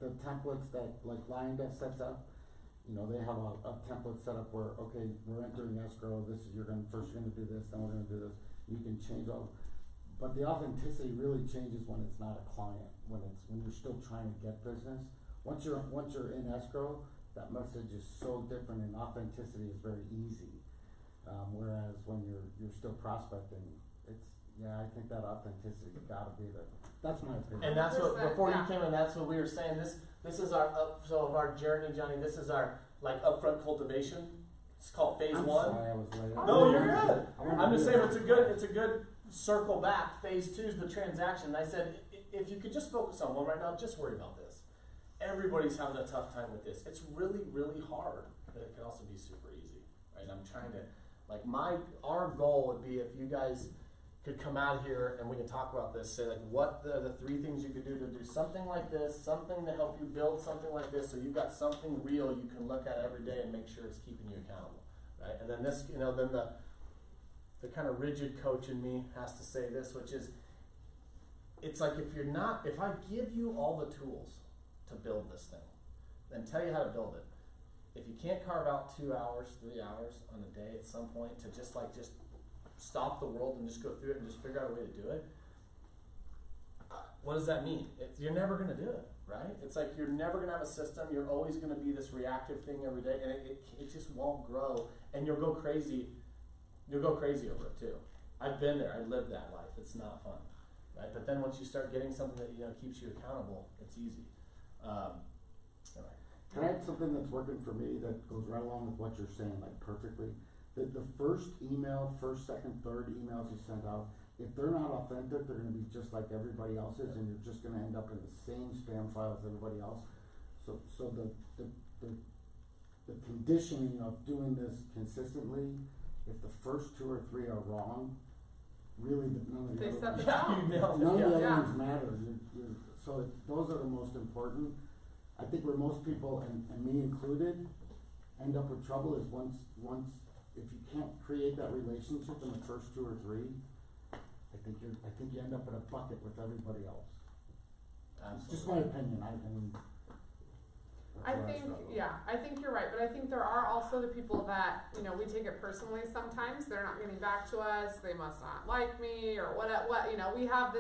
the templates that Line Dust sets up, they have a template set up where, okay, we're entering escrow. You're gonna do this, then we're gonna do this. You can change all, but the authenticity really changes when it's not a client. When you're still trying to get business. Once you're in escrow, that message is so different, and authenticity is very easy. Whereas when you're still prospecting, I think that authenticity gotta be there. That's my opinion. And that's what, before yeah. you came in, that's what we were saying. This is our of our journey, Johnny. This is our upfront cultivation. It's called phase 1. Sorry, I was late. No, you're good. I'm just saying it's a good circle back. Phase 2 is the transaction. I said, if you could just focus on one right now, just worry about this. Everybody's having a tough time with this. It's really, really hard, but it can also be super easy, right? I'm trying to, our goal would be if you guys could come out here and we can talk about this, say what the 3 things you could do to do something like this, something to help you build something like this, so you've got something real you can look at every day and make sure it's keeping you accountable, right? And then this, then the kind of rigid coach in me has to say this, which is, it's like if I give you all the tools to build this thing, then tell you how to build it. If you can't carve out 2 hours, 3 hours on a day at some point to just stop the world and just go through it and just figure out a way to do it, what does that mean? You're never going to do it, right? It's like you're never going to have a system. You're always going to be this reactive thing every day, and it just won't grow, and you'll go crazy. You'll go crazy over it too. I've been there. I lived that life. It's not fun, right? But then once you start getting something that keeps you accountable, it's easy. Anyway. Can I add something that's working for me that goes right along with what you're saying, perfectly? The first email, first, second, third emails you send out, if they're not authentic, they're going to be just like everybody else's, and you're just going to end up in the same spam file as everybody else. So the conditioning of doing this consistently, if the first 2 or 3 are wrong, really none of the They other set the ones, tone. You nailed it. none of the other Yeah. ones matter. So those are the most important. I think where most people, and me included, end up with trouble is once if you can't create that relationship in the first 2 or 3, I think you end up in a bucket with everybody else. It's just my opinion. I mean, I that's where think, struggle. yeah, I think you're right, but I think there are also the people that, you know, we take it personally sometimes, they're not getting back to us, they must not like me, or what, you know, we have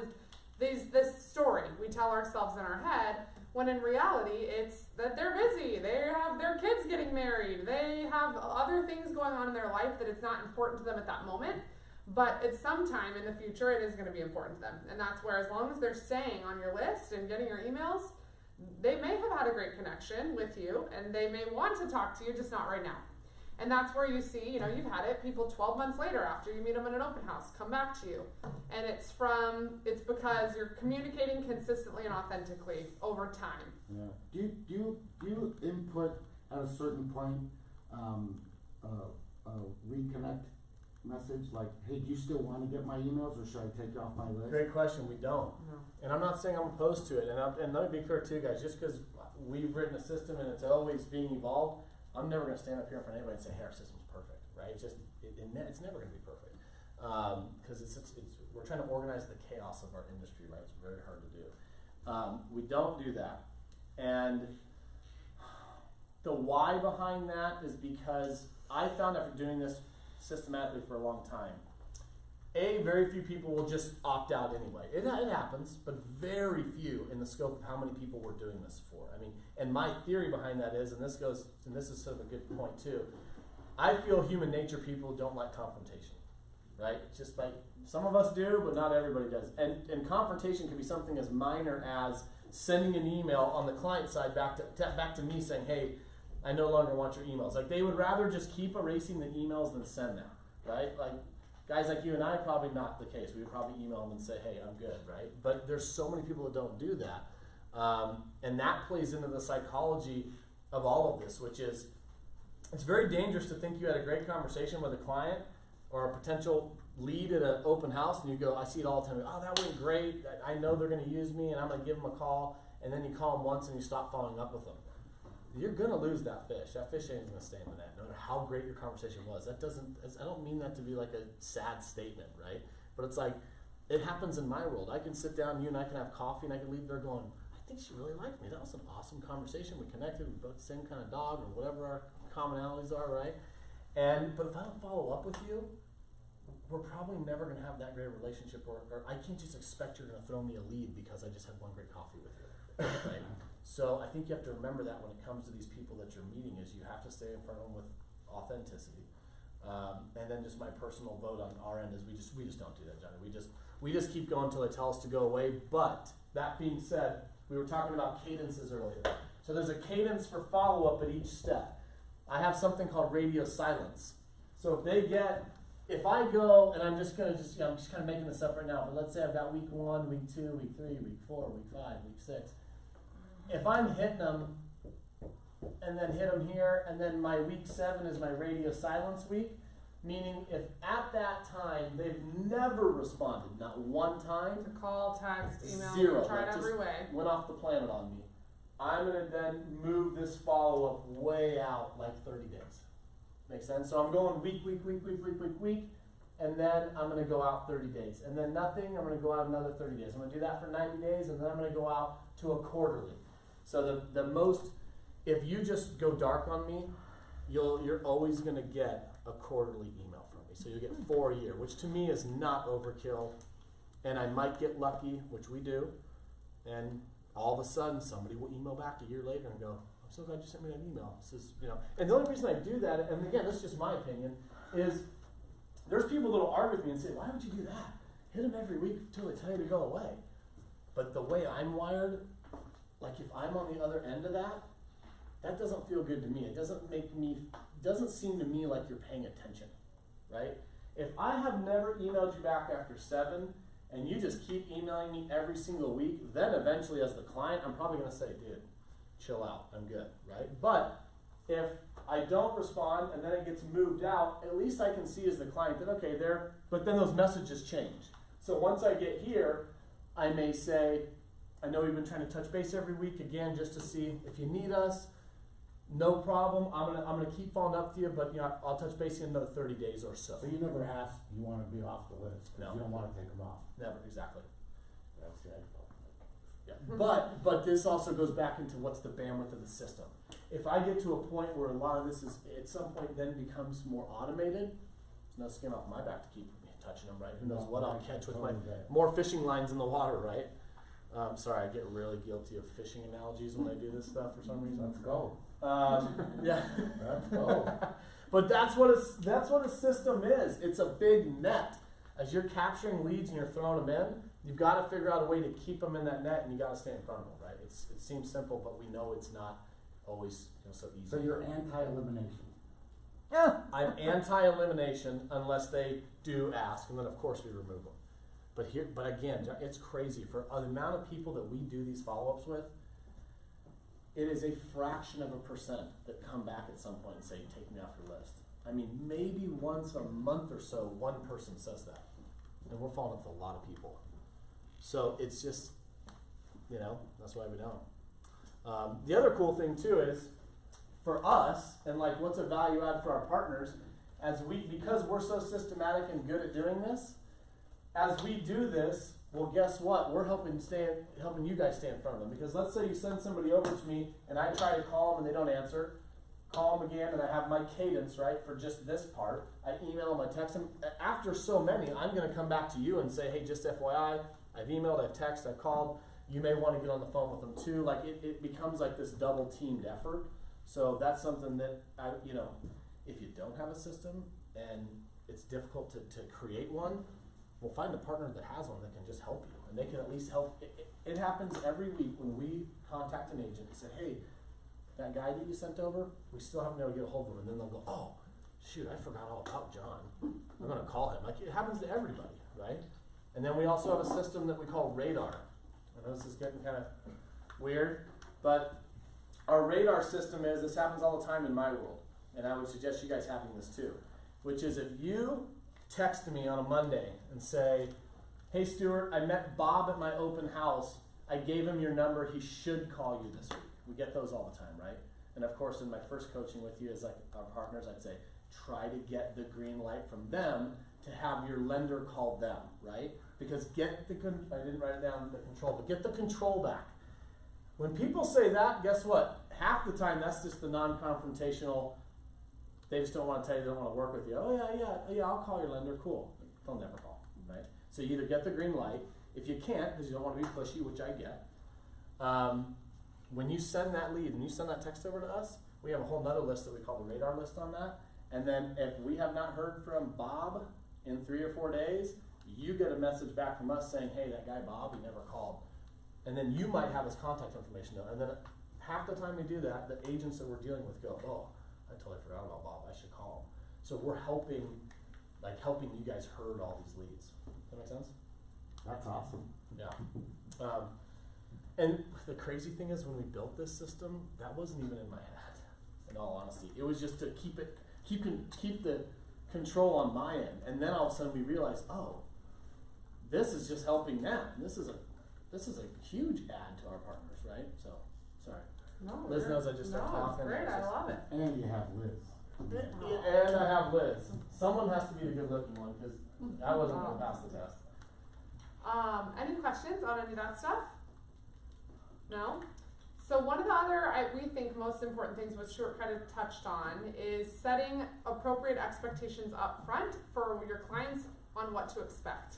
this story we tell ourselves in our head, when in reality, it's that they're busy, they have their kids getting married, they have other things going on in their life that it's not important to them at that moment, but at some time in the future, it is gonna be important to them, and that's where, as long as they're staying on your list and getting your emails, they may have had a great connection with you, and they may want to talk to you, just not right now. And that's where you see, you know, you've had it, people 12 months later after you meet them in an open house come back to you. And it's because you're communicating consistently and authentically over time. Yeah. Do you input at a certain point a reconnect message like, hey, do you still want to get my emails, or should I take you off my list? Great question. We don't. No. And I'm not saying I'm opposed to it. And let me be clear too, guys. Just because we've written a system and it's always being evolved, I'm never going to stand up here in front of anybody and say, hey, our system's perfect, right? It's never going to be perfect. Because we're trying to organize the chaos of our industry, right? It's very hard to do. We don't do that. And the why behind that is because I found after doing this systematically for a long time, very few people will just opt out anyway. It happens, but very few in the scope of how many people we're doing this for. I mean, and my theory behind that is, and this is sort of a good point too, I feel human nature people don't like confrontation, right? Just like some of us do, but not everybody does. And confrontation can be something as minor as sending an email on the client side back to me saying, hey, I no longer want your emails. Like, they would rather just keep erasing the emails than send them, right? Like, guys like you and I, probably not the case. We would probably email them and say, hey, I'm good, right? But there's so many people that don't do that. And that plays into the psychology of all of this, which is, it's very dangerous to think you had a great conversation with a client or a potential lead at an open house, and you go, I see it all the time, oh, that went great, I know they're going to use me, and I'm going to give them a call, and then you call them once and you stop following up with them. You're going to lose that fish. That fish ain't going to stay in the net, no matter how great your conversation was. I don't mean that to be like a sad statement, right? But it's like, it happens in my world. I can sit down, you and I can have coffee, and I can leave there going, I think she really liked me. That was an awesome conversation. We connected, we both the same kind of dog, or whatever our commonalities are, right? But if I don't follow up with you, we're probably never going to have that great a relationship, or I can't just expect you're going to throw me a lead because I just had one great coffee with you, right? So I think you have to remember that when it comes to these people that you're meeting, is you have to stay in front of them with authenticity. And then just my personal vote on our end is we just don't do that, Johnny. We just keep going until they tell us to go away. But that being said, we were talking about cadences earlier. So there's a cadence for follow-up at each step. I have something called radio silence. So if I go, and I'm just kind of making this up right now, but let's say I've got week 1, week 2, week 3, week 4, week 5, week 6. If I'm hitting them, and then hit them here, and then my week 7 is my radio silence week, meaning if at that time they've never responded, not one time, To call, text, email, 0, try it like every just way. went off the planet on me, I'm going to then move this follow-up way out, like 30 days. Make sense? So I'm going week, and then I'm going to go out 30 days. And then nothing, I'm going to go out another 30 days. I'm going to do that for 90 days, and then I'm going to go out to a quarterly. So the most, if you just go dark on me, you're always going to get a quarterly email from me. So you'll get 4 a year, which to me is not overkill. And I might get lucky, which we do, and all of a sudden somebody will email back a year later and go, I'm so glad you sent me that email. This is, and the only reason I do that, and again, this is just my opinion, is there's people that will argue with me and say, why would you do that? Hit them every week until they tell you to go away. But the way I'm wired, like if I'm on the other end of that, that doesn't feel good to me. It doesn't seem to me like you're paying attention, right? If I have never emailed you back after 7, and you just keep emailing me every single week, then eventually as the client, I'm probably going to say, dude, chill out, I'm good, right? But if I don't respond and then it gets moved out, at least I can see as the client that, okay, but then those messages change. So once I get here, I may say, I know we've been trying to touch base every week again just to see if you need us. No problem. I'm gonna keep following up to you, but I'll touch base in another 30 days or so. So you never asked, you wanna be off the list, cause No. you don't wanna take them off. Never, exactly. That's it. Yeah. But this also goes back into what's the bandwidth of the system. If I get to a point where a lot of this is at some point then becomes more automated, there's no skin off my back to keep touching them, right? Who knows what I'll catch with my more fishing lines in the water, right? Sorry, I get really guilty of fishing analogies when I do this stuff for some reason. Let's go. Yeah. Let's go. But that's what a system is. It's a big net. As you're capturing leads and you're throwing them in, you've got to figure out a way to keep them in that net, and you got to stay in front of them, right? It seems simple, but we know it's not always so easy. So you're anti-elimination. Yeah, I'm anti-elimination unless they do ask, and then of course we remove them. But again, it's crazy for the amount of people that we do these follow-ups with. It is a fraction of a percent that come back at some point and say, "Take me off your list." I mean, maybe once a month or so, one person says that, and we're following up with a lot of people. So it's just, that's why we don't. The other cool thing too is, for us, and like what's a value add for our partners, because we're so systematic and good at doing this, as we do this, well, guess what? We're helping you guys stay in front of them. Because let's say you send somebody over to me and I try to call them and they don't answer. Call them again and I have my cadence, right, for just this part. I email them, I text them. After so many, I'm going to come back to you and say, hey, just FYI, I've emailed, I've texted, I've called. You may want to get on the phone with them too. Like it becomes like this double teamed effort. So that's something that, if you don't have a system and it's difficult to create one, we'll find a partner that has one that can just help you. And they can at least help. It happens every week when we contact an agent and say, hey, that guy that you sent over, we still haven't been able to get a hold of him. And then they'll go, oh, shoot, I forgot all about John. I'm going to call him. Like, it happens to everybody, right? And then we also have a system that we call Radar. I know this is getting kind of weird, but our Radar system this happens all the time in my world. And I would suggest you guys having this too, which is if you text me on a Monday and say, hey Stuart, I met Bob at my open house. I gave him your number. He should call you this week. We get those all the time, right? And of course, in my first coaching with you as like our partners, I'd say, try to get the green light from them to have your lender call them, right? Because I didn't write it down, the control, but get the control back. When people say that, guess what? Half the time, that's just the non-confrontational. They just don't want to tell you they don't want to work with you. Oh, yeah, I'll call your lender. Cool. They'll never call, right? So you either get the green light. If you can't, because you don't want to be pushy, which I get, when you send that lead, when you send that text over to us, we have a whole nother list that we call the radar list on that. And then if we have not heard from Bob in 3 or 4 days, you get a message back from us saying, hey, that guy Bob, he never called. And then you might have his contact information though. And then half the time we do that, the agents that we're dealing with go, oh, I totally forgot about Bob. I should call him. So we're helping you guys herd all these leads. Does that make sense? That's awesome. Yeah. And the crazy thing is, when we built this system, that wasn't even in my head. In all honesty, it was just to keep the control on my end. And then all of a sudden we realized, oh, this is just helping them. This is a huge add to our partners, right? So, sorry. No, Liz knows I just started talking. It's great. I love it. And you have Liz. And I have Liz. Someone has to be the good looking one because I wasn't going to pass the test. Any questions on any of that stuff? No? So one of the other, we think, most important things, which Stuart kind of touched on, is setting appropriate expectations up front for your clients on what to expect.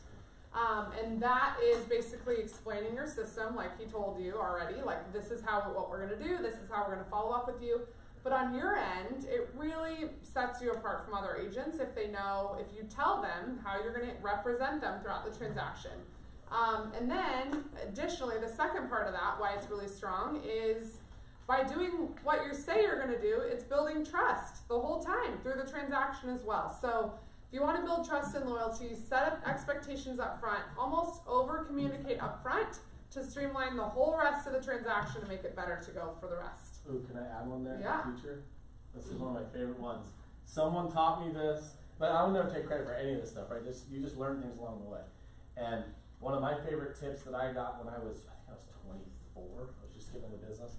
And that is basically explaining your system, like he told you already, like this is what we're going to do, this is how we're going to follow up with you. But on your end, it really sets you apart from other agents if you tell them how you're going to represent them throughout the transaction. And then, additionally, the second part of that, why it's really strong, is by doing what you say you're going to do, it's building trust the whole time through the transaction as well. So if you want to build trust and loyalty, set up expectations up front, almost over-communicate up front, to streamline the whole rest of the transaction to make it better to go for the rest. Ooh, can I add one there Yeah. in the future? This is one of my favorite ones. Someone taught me this, but I'll never take credit for any of this stuff, right? You just learn things along the way. And one of my favorite tips that I got when I was 24, I was just getting into business,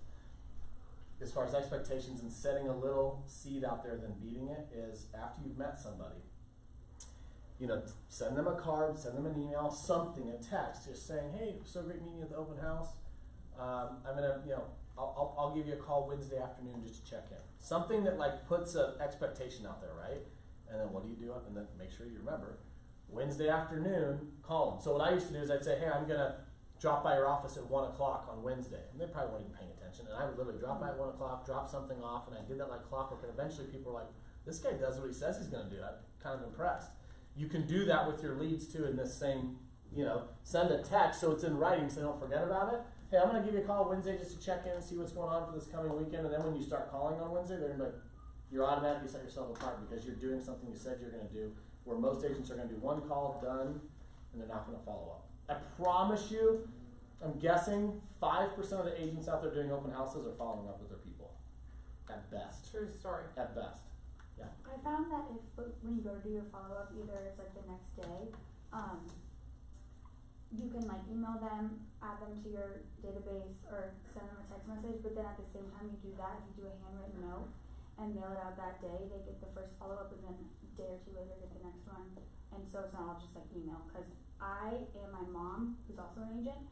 as far as expectations and setting a little seed out there than beating it, is after you've met somebody, send them a card, send them an email, something, a text, just saying, hey, so great meeting you at the open house. I'm gonna, I'll give you a call Wednesday afternoon just to check in. Something that like puts an expectation out there, right? And then what do you do? And then make sure you remember, Wednesday afternoon, call them. So what I used to do is I'd say, hey, I'm gonna drop by your office at 1 o'clock on Wednesday. And they probably weren't even paying attention. And I would literally drop by at 1 o'clock, drop something off, and I did that like clockwork. And eventually people were like, this guy does what he says he's gonna do. I'm kind of impressed. You can do that with your leads too in this same, send a text so it's in writing so don't forget about it. Hey, I'm gonna give you a call Wednesday just to check in and see what's going on for this coming weekend. And then when you start calling on Wednesday, they're gonna be like, you're automatically set yourself apart because you're doing something you said you're gonna do, where most agents are gonna do one call, done, and they're not gonna follow up. I promise you, I'm guessing 5% of the agents out there doing open houses are following up with their people. At best. True story. At best. Yeah. I found that when you go to do your follow-up, either it's like the next day, you can like email them, add them to your database, or send them a text message, but then at the same time you do that, if you do a handwritten note and mail it out that day, they get the first follow-up and then a day or two later get the next one. And so it's not all just like email, because I and my mom, who's also an agent,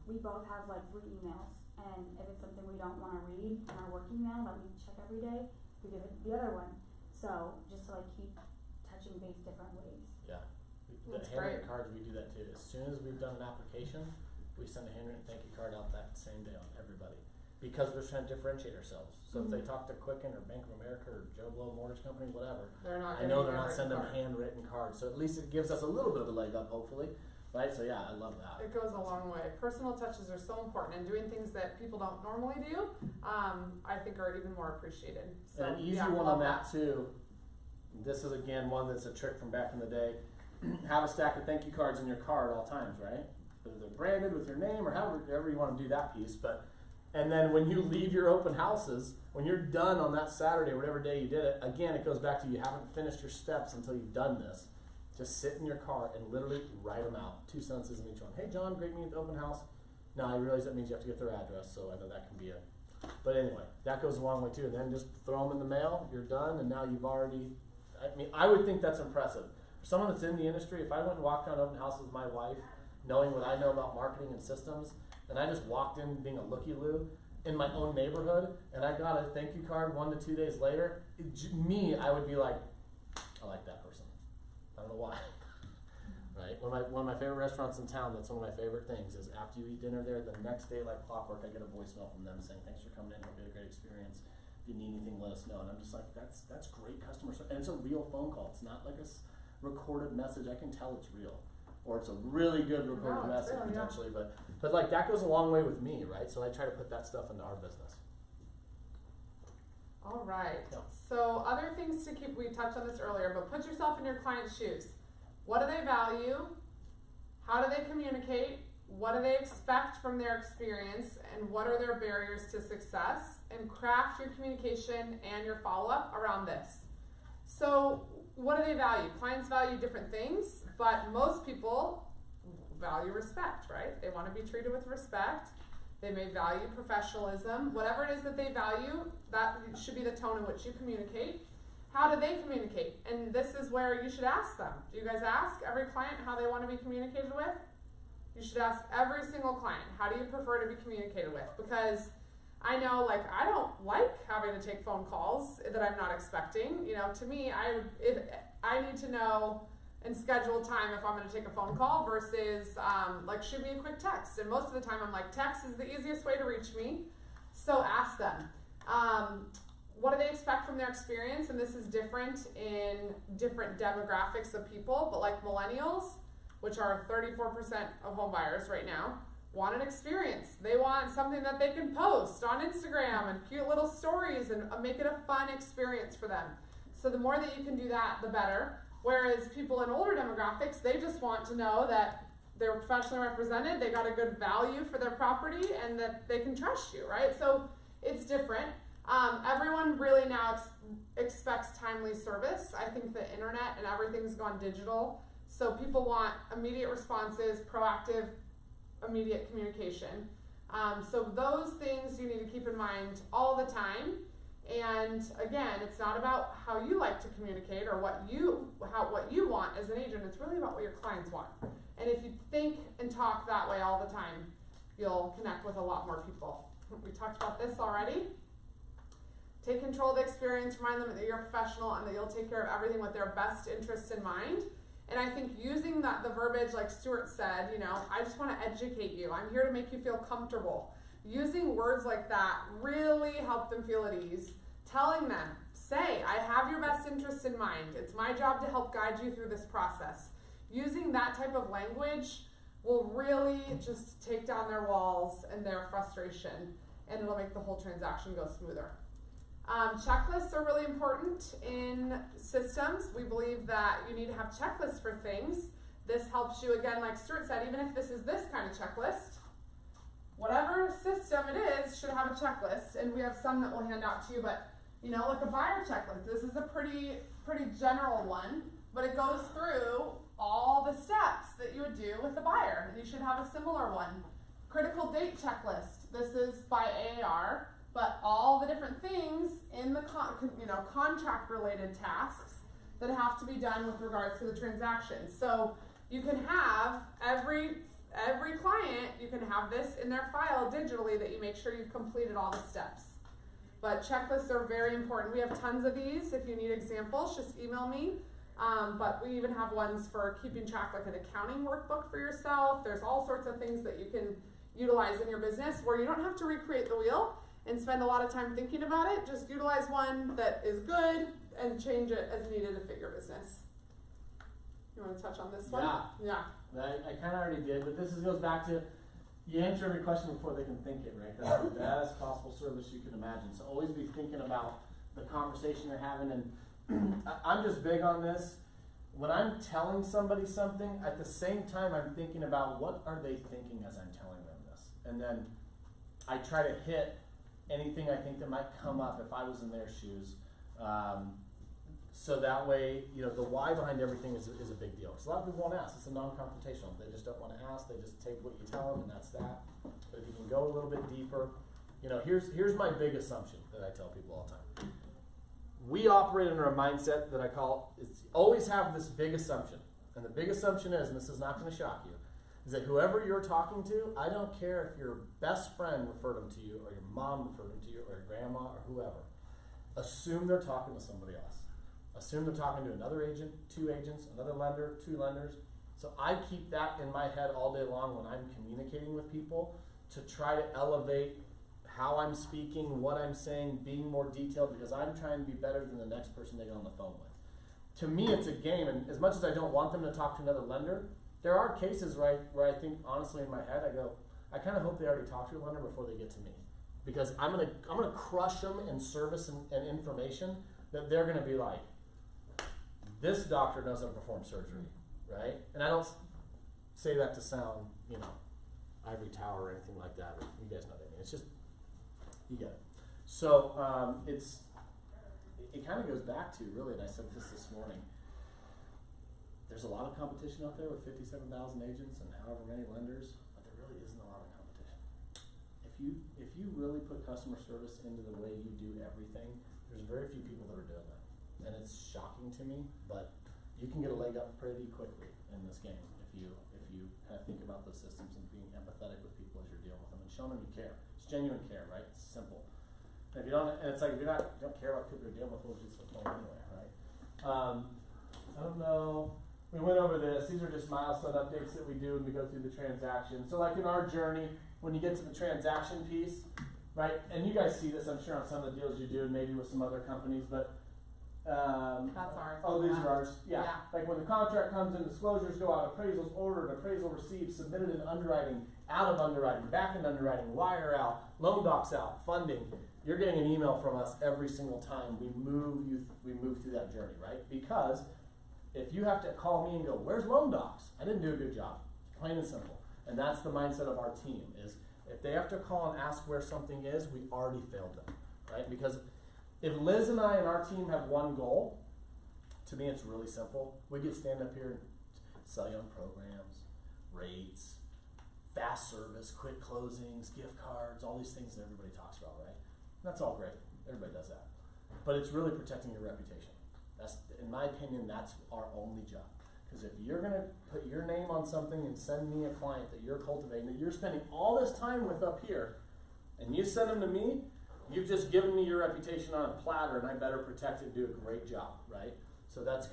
we both have like 3 emails, and if it's something we don't want to read in our work email that we check every day, we give it the other one. So just to like keep touching base different ways. Yeah. The That's handwritten great. cards, we do that too. As soon as we've done an application, we send a handwritten thank you card out that same day on everybody. Because we're trying to differentiate ourselves. So if they talk to Quicken or Bank of America or Joe Blow Mortgage Company, whatever, They're not I know they're getting a not sending a card. handwritten card. So at least it gives us a little bit of a leg up, hopefully. Right? So yeah, I love that. It goes a long way. Personal touches are so important, and doing things that people don't normally do, I think are even more appreciated. So, And an easy yeah, one love on that too. This is again one that's a trick from back in the day. Have a stack of thank you cards in your car at all times, right? Whether they're branded with your name or however you want to do that piece. And then when you leave your open houses, when you're done on that Saturday, whatever day you did it, again, it goes back to you haven't finished your steps until you've done this. Just sit in your car and literally write them out. 2 sentences in each one. Hey, John, great meeting at the open house. Now, I realize that means you have to get their address, so I know that can be a... But anyway, that goes a long way too. And then just throw them in the mail, you're done, and now you've already... I would think that's impressive. For someone that's in the industry, if I went and walked around open houses with my wife, knowing what I know about marketing and systems, and I just walked in being a looky-loo in my own neighborhood, and I got a thank you card 1 to 2 days later, I would be like, I like that person. I don't know why. Right? One of my favorite restaurants in town, that's one of my favorite things, is after you eat dinner there, the next day, like clockwork, I get a voicemail from them saying, thanks for coming in, hope you had a great experience. If you need anything, let us know. And I'm just like, that's great customer service. And it's a real phone call. It's not like a recorded message. I can tell it's real. Or it's a really good recorded No, it's message real, yeah. potentially. But like that goes a long way with me, right? So I try to put that stuff into our business. All right. Yeah. So other things to keep, we touched on this earlier, but put yourself in your client's shoes. What do they value? How do they communicate? What do they expect from their experience? And what are their barriers to success? And craft your communication and your follow-up around this. So what do they value? Clients value different things, but most people value respect, right? They want to be treated with respect. They may value professionalism. Whatever it is that they value, that should be the tone in which you communicate. How do they communicate? And this is where you should ask them. Do you guys ask every client how they want to be communicated with? You should ask every single client, how do you prefer to be communicated with? Because I know, like, I don't like having to take phone calls that I'm not expecting. You know, to me, I need to know and schedule time if I'm going to take a phone call versus, like, shoot me a quick text. And most of the time, I'm like, text is the easiest way to reach me. So ask them. What do they expect from their experience? And this is different in different demographics of people, but like millennials, which are 34% of home buyers right now, want an experience. They want something that they can post on Instagram and cute little stories and make it a fun experience for them. So the more that you can do that, the better. Whereas people in older demographics, they just want to know that they're professionally represented, they got a good value for their property, and that they can trust you, right? So it's different. Everyone really now expects timely service. I think the internet and everything's gone digital, so people want immediate responses, proactive, immediate communication. So those things you need to keep in mind all the time. And again, it's not about how you like to communicate or what you want as an agent. It's really about what your clients want. And if you think and talk that way all the time, you'll connect with a lot more people. We talked about this already. Take control of the experience, remind them that you're a professional and that you'll take care of everything with their best interests in mind. And I think using the verbiage, like Stuart said, I just want to educate you. I'm here to make you feel comfortable. Using words like that really help them feel at ease. Telling them, say, I have your best interests in mind. It's my job to help guide you through this process. Using that type of language will really just take down their walls and their frustration, and it'll make the whole transaction go smoother. Checklists are really important in systems. We believe that you need to have checklists for things. This helps you, again, like Stuart said, even if this is this kind of checklist, whatever system it is should have a checklist, and we have some that we'll hand out to you, but like a buyer checklist, this is a pretty general one, but it goes through all the steps that you would do with a buyer, and you should have a similar one. Critical date checklist, this is by AAR, but all the different things in the contract related tasks that have to be done with regards to the transaction. So you can have every client, you can have this in their file digitally that you make sure you've completed all the steps. But checklists are very important. We have tons of these. If you need examples, just email me. But we even have ones for keeping track, like an accounting workbook for yourself. There's all sorts of things that you can utilize in your business where you don't have to recreate the wheel and spend a lot of time thinking about it. Just utilize one that is good and change it as needed to fit your business. You want to touch on this one? Yeah. I kind of already did, but this goes back to, you answer every question before they can think it, right? That's the best possible service you can imagine. So always be thinking about the conversation you're having, and I'm just big on this. When I'm telling somebody something, at the same time I'm thinking about what are they thinking as I'm telling them this. And then I try to hit anything I think that might come up if I was in their shoes. So that way, the why behind everything is a big deal. Because a lot of people won't ask. It's a non-confrontational. They just don't want to ask. They just take what you tell them, and that's that. But if you can go a little bit deeper, here's my big assumption that I tell people all the time. We operate under a mindset that I call, always have this big assumption. And the big assumption is, and this is not going to shock you, is that whoever you're talking to, I don't care if your best friend referred them to you, or your mom referred them to you, or your grandma, or whoever. Assume they're talking to somebody else. Assume they're talking to another agent, 2 agents, another lender, 2 lenders. So I keep that in my head all day long when I'm communicating with people to try to elevate how I'm speaking, what I'm saying, being more detailed, because I'm trying to be better than the next person they get on the phone with. To me, it's a game, and as much as I don't want them to talk to another lender, there are cases where I think, honestly, in my head, I kind of hope they already talked to a lender before they get to me, because I'm gonna crush them in service and information that they're gonna be like, this doctor knows how to perform surgery, right? And I don't say that to sound, ivory tower or anything like that. You guys know what I mean. It's just, you get it. So it kind of goes back to, really, and I said this morning, there's a lot of competition out there with 57,000 agents and however many lenders, but there really isn't a lot of competition. If you really put customer service into the way you do everything, there's very few people that are doing that. And it's shocking to me, but you can get a leg up pretty quickly in this game if you kind of think about those systems and being empathetic with people as you're dealing with them and showing them you care. It's genuine care, right? It's simple. And if you don't, and it's like if you don't care about people you're dealing with, what's the point anyway, right? I don't know. We went over this. These are just milestone updates that we do when we go through the transaction. So like in our journey, when you get to the transaction piece, right? And you guys see this, I'm sure, on some of the deals you do, and maybe with some other companies, but that's ours. Oh, these are ours. Yeah. Like when the contract comes in, disclosures go out, appraisals ordered, appraisal received, submitted in underwriting, out of underwriting, back in underwriting, wire out, loan docs out, funding. You're getting an email from us every single time we move through that journey, right? Because if you have to call me and go, where's loan docs? I didn't do a good job. plain and simple. And that's the mindset of our team, is if they have to call and ask where something is, we already failed them, right? Because if Liz and I and our team have one goal, to me it's really simple. We could stand up here and sell you on programs, rates, fast service, quick closings, gift cards, all these things that everybody talks about, right? That's all great. Everybody does that. But it's really protecting your reputation. That's, in my opinion, that's our only job. Because if you're going to put your name on something and send me a client that you're cultivating, that you're spending all this time with up here, and you send them to me, you've just given me your reputation on a platter, and I better protect it and do a great job, right? So that's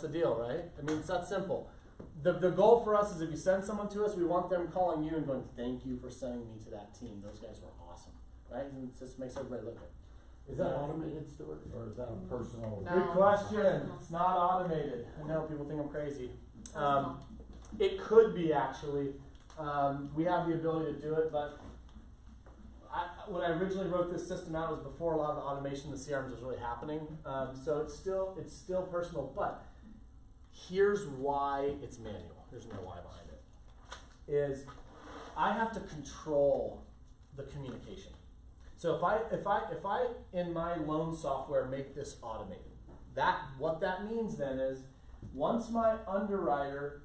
the deal, right? I mean, it's that simple. The goal for us is if you send someone to us, we want them calling you and going, thank you for sending me to that team. Those guys were awesome, right? And it just makes everybody look good. Is that automated, Stuart, or is that a personal? No. Good question. It's not automated. I know people think I'm crazy. It could be, actually. We have the ability to do it, but when I originally wrote this system out, it was before a lot of the automation in the CRMs was really happening. So it's still personal, but here's why it's manual. Here's my why behind it. Is I have to control the communication. So if I in my loan software make this automated, what that means then is once my underwriter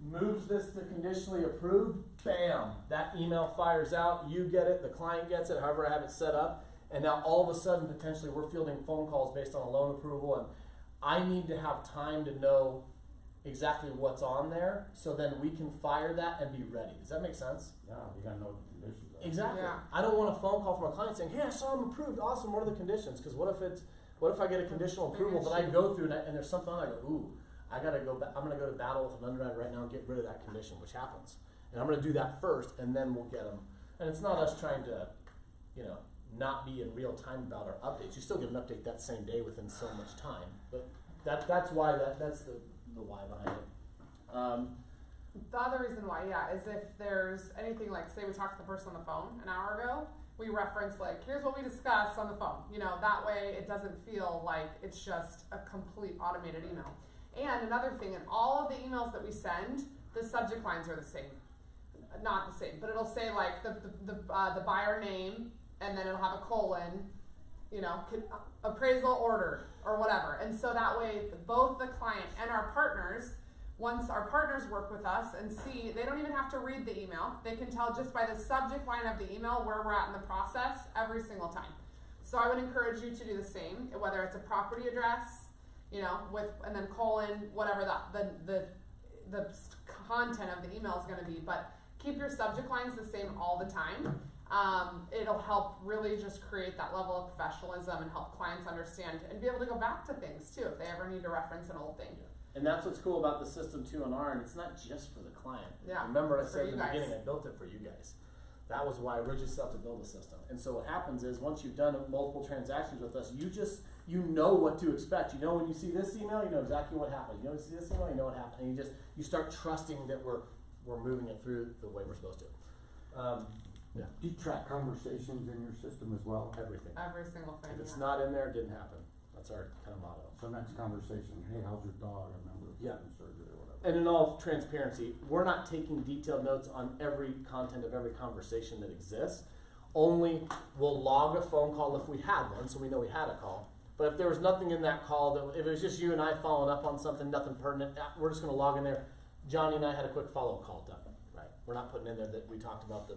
moves this to conditionally approved, bam, that email fires out, you get it, the client gets it, however I have it set up, and now all of a sudden potentially we're fielding phone calls based on a loan approval, and I need to have time to know exactly what's on there so then we can fire that and be ready. Does that make sense? Yeah, you gotta know the conditions. Exactly. Yeah. I don't want a phone call from a client saying, hey, I saw him approved, awesome, what are the conditions? Because what if I get a conditional approval that I go through and there's something on, I go, ooh, I'm gonna go to battle with an underwriter right now and get rid of that condition, which happens. And I'm gonna do that first and then we'll get them. And it's not us trying to, not be in real time about our updates. You still get an update that same day within so much time. But that's why that's the why behind it. The other reason why, is if there's anything like, say we talked to the person on the phone an hour ago, we reference like, here's what we discussed on the phone. That way it doesn't feel like it's just a complete automated email. And another thing, in all of the emails that we send, the subject lines are the same. Not the same, but it'll say like the buyer name, and then it'll have a colon, appraisal order or whatever. And so that way both the client and our partners, once our partners work with us and see, they don't even have to read the email. They can tell just by the subject line of the email where we're at in the process every single time. So I would encourage you to do the same, whether it's a property address, and then colon, whatever the content of the email is going to be. But keep your subject lines the same all the time. It'll help really just create that level of professionalism and help clients understand and be able to go back to things too if they ever need to reference an old thing. And that's what's cool about the system too on our end. It's not just for the client. Yeah, Remember I said in the guys. beginning, I built it for you guys. That was why I originally set out to build a system. And so what happens is once you've done multiple transactions with us, you know what to expect. When you see this email, you know exactly what happened. When you see this email, you know what happened. And you start trusting that we're moving it through the way we're supposed to. Do you track conversations in your system as well? Everything. Every single thing. If it's not in there, it didn't happen. That's our kind of motto. So next conversation, hey, how's your dog? I remember having surgery or whatever. And in all transparency, we're not taking detailed notes on every content of every conversation that exists. Only we'll log a phone call if we had one, so we know we had a call. But if there was nothing in that call, if it was just you and I following up on something, nothing pertinent, we're just going to log in there. Johnny and I had a quick follow-up call done. Right. We're not putting in there that we talked about the,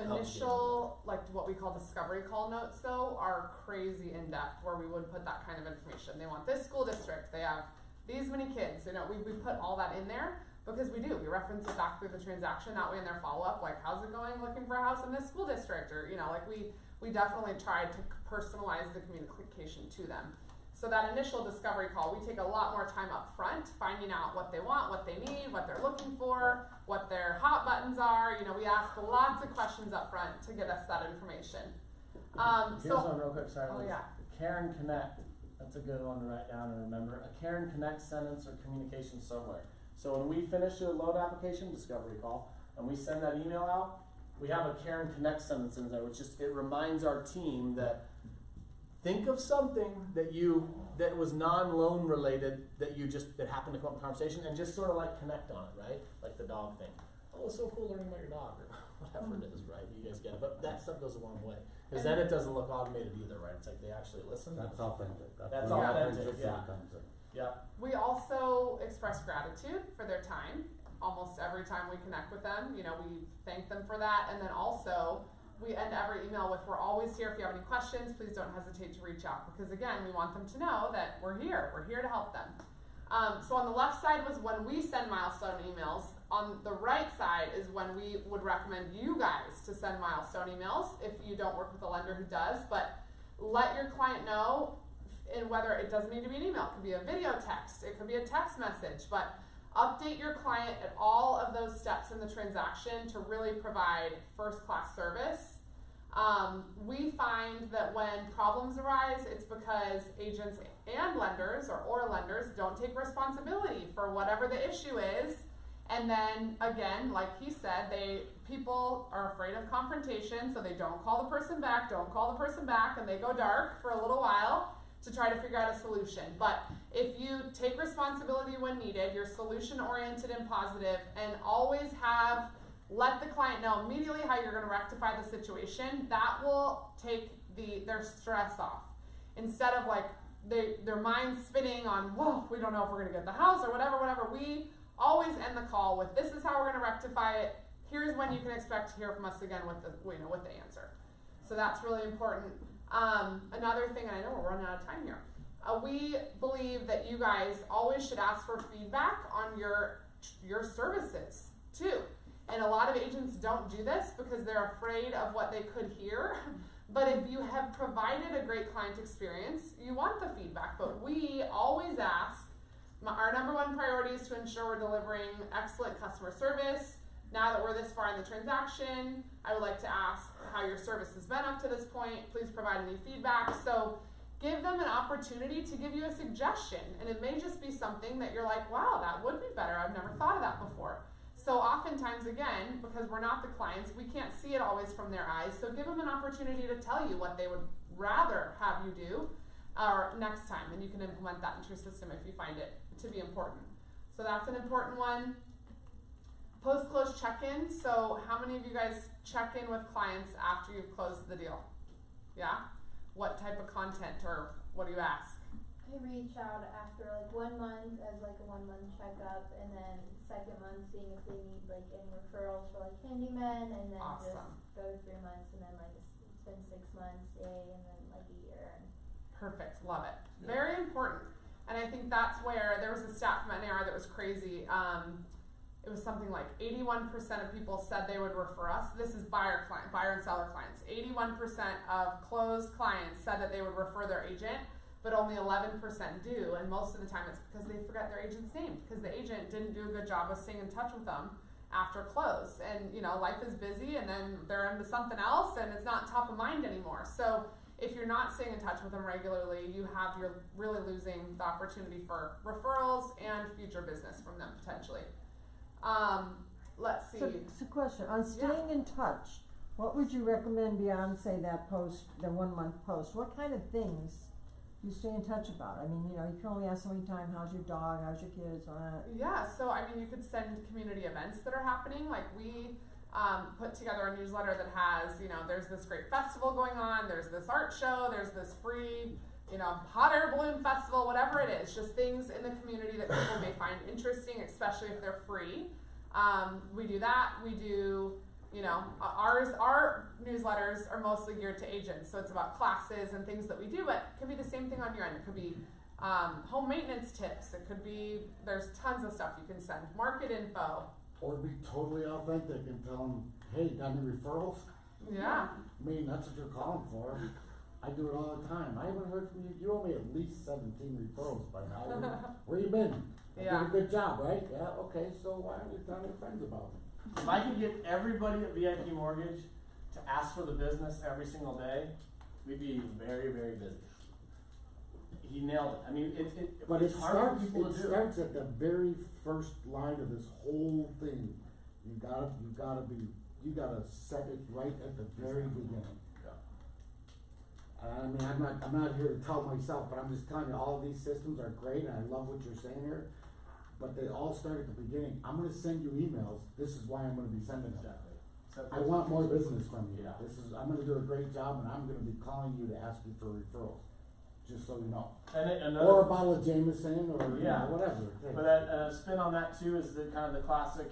Initial, like what we call discovery call notes though, are crazy in depth where we would put that kind of information. They want this school district, they have these many kids, we put all that in there because we do. We reference it back through the transaction, that way in their follow-up, like how's it going looking for a house in this school district, or we definitely tried to personalize the communication to them. So that initial discovery call, we take a lot more time up front, finding out what they want, what they need, what they're looking for, what their hot buttons are. We ask lots of questions up front to get us that information. Here's one real quick, sorry. Oh, yeah. Karen Connect, that's a good one to write down and remember. A Karen Connect sentence or communication somewhere. So when we finish a loan application discovery call and we send that email out, we have a Karen Connect sentence in there, which it reminds our team that think of something that was non-loan related that happened to come up in conversation, and just sort of like connect on it, right? Like the dog thing. Oh, it's so cool learning about your dog, or whatever it is, right? You guys get it, but that stuff goes a long way, because then it doesn't look automated either, right? It's like they actually listen. That's authentic. That's where the authentic, authenticity yeah. comes in. Yeah. We also express gratitude for their time. Almost every time we connect with them, we thank them for that. And then also, we end every email with, we're always here. If you have any questions, please don't hesitate to reach out. Because again, we want them to know that we're here. We're here to help them. So on the left side was when we send milestone emails. On the right side is when we would recommend you guys to send milestone emails if you don't work with a lender who does. But let your client know, and whether it doesn't need to be an email, it could be a video text, it could be a text message, but update your client at all of those steps in the transaction to really provide first-class service. We find that when problems arise, it's because agents and lenders or lenders don't take responsibility for whatever the issue is. And then again, like he said, people are afraid of confrontation, so they don't call the person back, and they go dark for a little while to try to figure out a solution. But if you take responsibility when needed, you're solution oriented and positive, and always let the client know immediately how you're going to rectify the situation, that will take their stress off. Instead of like their mind spinning on, whoa, we don't know if we're going to get the house or whatever, we always end the call with, this is how we're going to rectify it. Here's when you can expect to hear from us again with the answer. So that's really important. Another thing, and I know we're running out of time here, we believe that you guys always should ask for feedback on your services too. And a lot of agents don't do this because they're afraid of what they could hear. But if you have provided a great client experience, you want the feedback. But we always ask, our number one priority is to ensure we're delivering excellent customer service. Now that we're this far in the transaction, I would like to ask how your service has been up to this point. Please provide any feedback. So give them an opportunity to give you a suggestion. And it may just be something that you're like, wow, that would be better. I've never thought of that before. So oftentimes, again, because we're not the clients, we can't see it always from their eyes. So give them an opportunity to tell you what they would rather have you do next time. And you can implement that into your system if you find it to be important. So that's an important one. Post-close check-in. So how many of you guys check in with clients after you've closed the deal? Yeah? What type of content, or what do you ask? I reach out after like 1 month as like a 1 month checkup, and then second month seeing if they need like any referrals for like handyman, and then Awesome. just go to 3 months, and then like it's been 6 months, yay, and then like a year. And Perfect, love it. Yeah. Very important. And I think that's where there was a stat from NAR that was crazy. It was something like 81% of people said they would refer us. This is buyer and seller clients. 81% of closed clients said that they would refer their agent, but only 11% do. And most of the time it's because they forget their agent's name, because the agent didn't do a good job of staying in touch with them after close. And life is busy, and then they're into something else, and it's not top of mind anymore. So if you're not staying in touch with them regularly, you're really losing the opportunity for referrals and future business from them potentially. Let's see. So question, on staying in touch, what would you recommend beyond, say, that post, the 1 month post? What kind of things do you stay in touch about? I mean, you can only ask so many times, how's your dog, how's your kids, Yeah, so you could send community events that are happening. Like we put together a newsletter that has, there's this great festival going on, there's this art show, there's this free, hot air balloon festival, whatever it is, just things in the community that people may find interesting, especially if they're free. We do that. We do, our newsletters are mostly geared to agents, so it's about classes and things that we do, but it could be the same thing on your end. It could be home maintenance tips. It could be, there's tons of stuff you can send. Market info. Or be totally authentic and tell them, hey, got any referrals? Yeah. I mean, that's what you're calling for. I do it all the time. I haven't heard from you. You owe me at least 17 referrals by now. Where you been? I did a good job, right? Yeah, okay, so why aren't you telling your friends about me? If I could get everybody at VIP Mortgage to ask for the business every single day, we'd be very, very busy. He nailed it. I mean, it's hard for people to do. It starts at the very first line of this whole thing. You gotta set it right at the very beginning. I mean, I'm not here to tell myself, but I'm just telling you, all of these systems are great, and I love what you're saying here. But they all start at the beginning. I'm gonna send you emails. This is why I'm gonna be sending them. I want more business from you. Yeah. I'm gonna do a great job, and I'm gonna be calling you to ask you for referrals, just so you know. And Or a bottle of Jameson, or Yeah. whatever. But a spin on that too is the kind of the classic,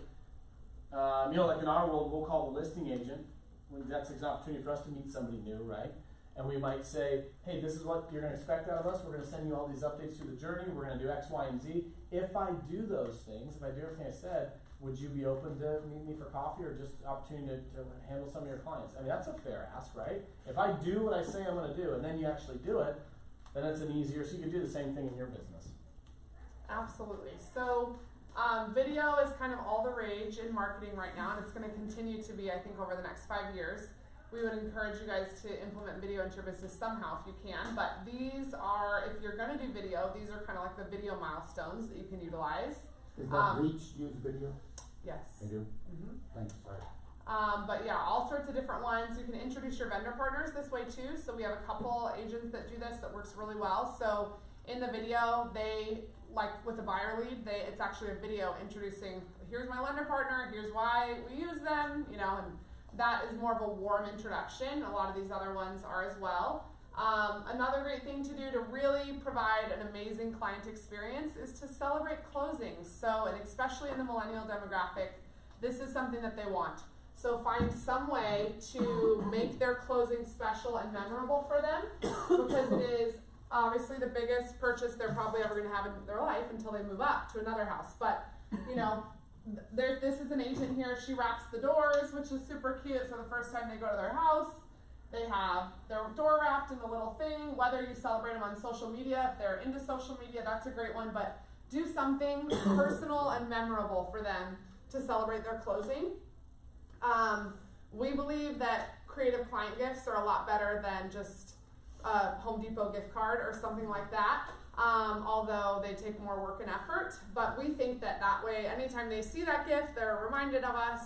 like in our world, we'll call the listing agent. That's an opportunity for us to meet somebody new, right? And we might say, hey, this is what you're going to expect out of us. We're going to send you all these updates through the journey. We're going to do X, Y, and Z. If I do those things, if I do everything I said, would you be open to meet me for coffee or just opportunity to handle some of your clients? I mean, that's a fair ask, right? If I do what I say I'm going to do and then you actually do it, then it's an easier, so you could do the same thing in your business. Absolutely. So video is kind of all the rage in marketing right now, and it's going to continue to be, I think, over the next 5 years. We would encourage you guys to implement video into your business somehow if you can, but these are, if you're going to do video, these are kind of like the video milestones that you can utilize. Is that Reach use video? Yes. They do? Mm-hmm. Thanks, sorry. But yeah, all sorts of different ones. You can introduce your vendor partners this way too. So we have a couple agents that do this that works really well. So in the video, they, like with a buyer lead, it's actually a video introducing, here's my lender partner, here's why we use them, and that is more of a warm introduction. A lot of these other ones are as well. Another great thing to do to really provide an amazing client experience is to celebrate closings. So, and especially in the millennial demographic, this is something that they want. So find some way to make their closing special and memorable for them, because it is obviously the biggest purchase they're probably ever going to have in their life until they move up to another house. But, this is an agent here. She wraps the doors, which is super cute. So the first time they go to their house, they have their door wrapped in the little thing. Whether you celebrate them on social media, if they're into social media, that's a great one. But do something personal and memorable for them to celebrate their closing. We believe that creative client gifts are a lot better than just a Home Depot gift card or something like that. Although they take more work and effort, but we think that way, anytime they see that gift, they're reminded of us.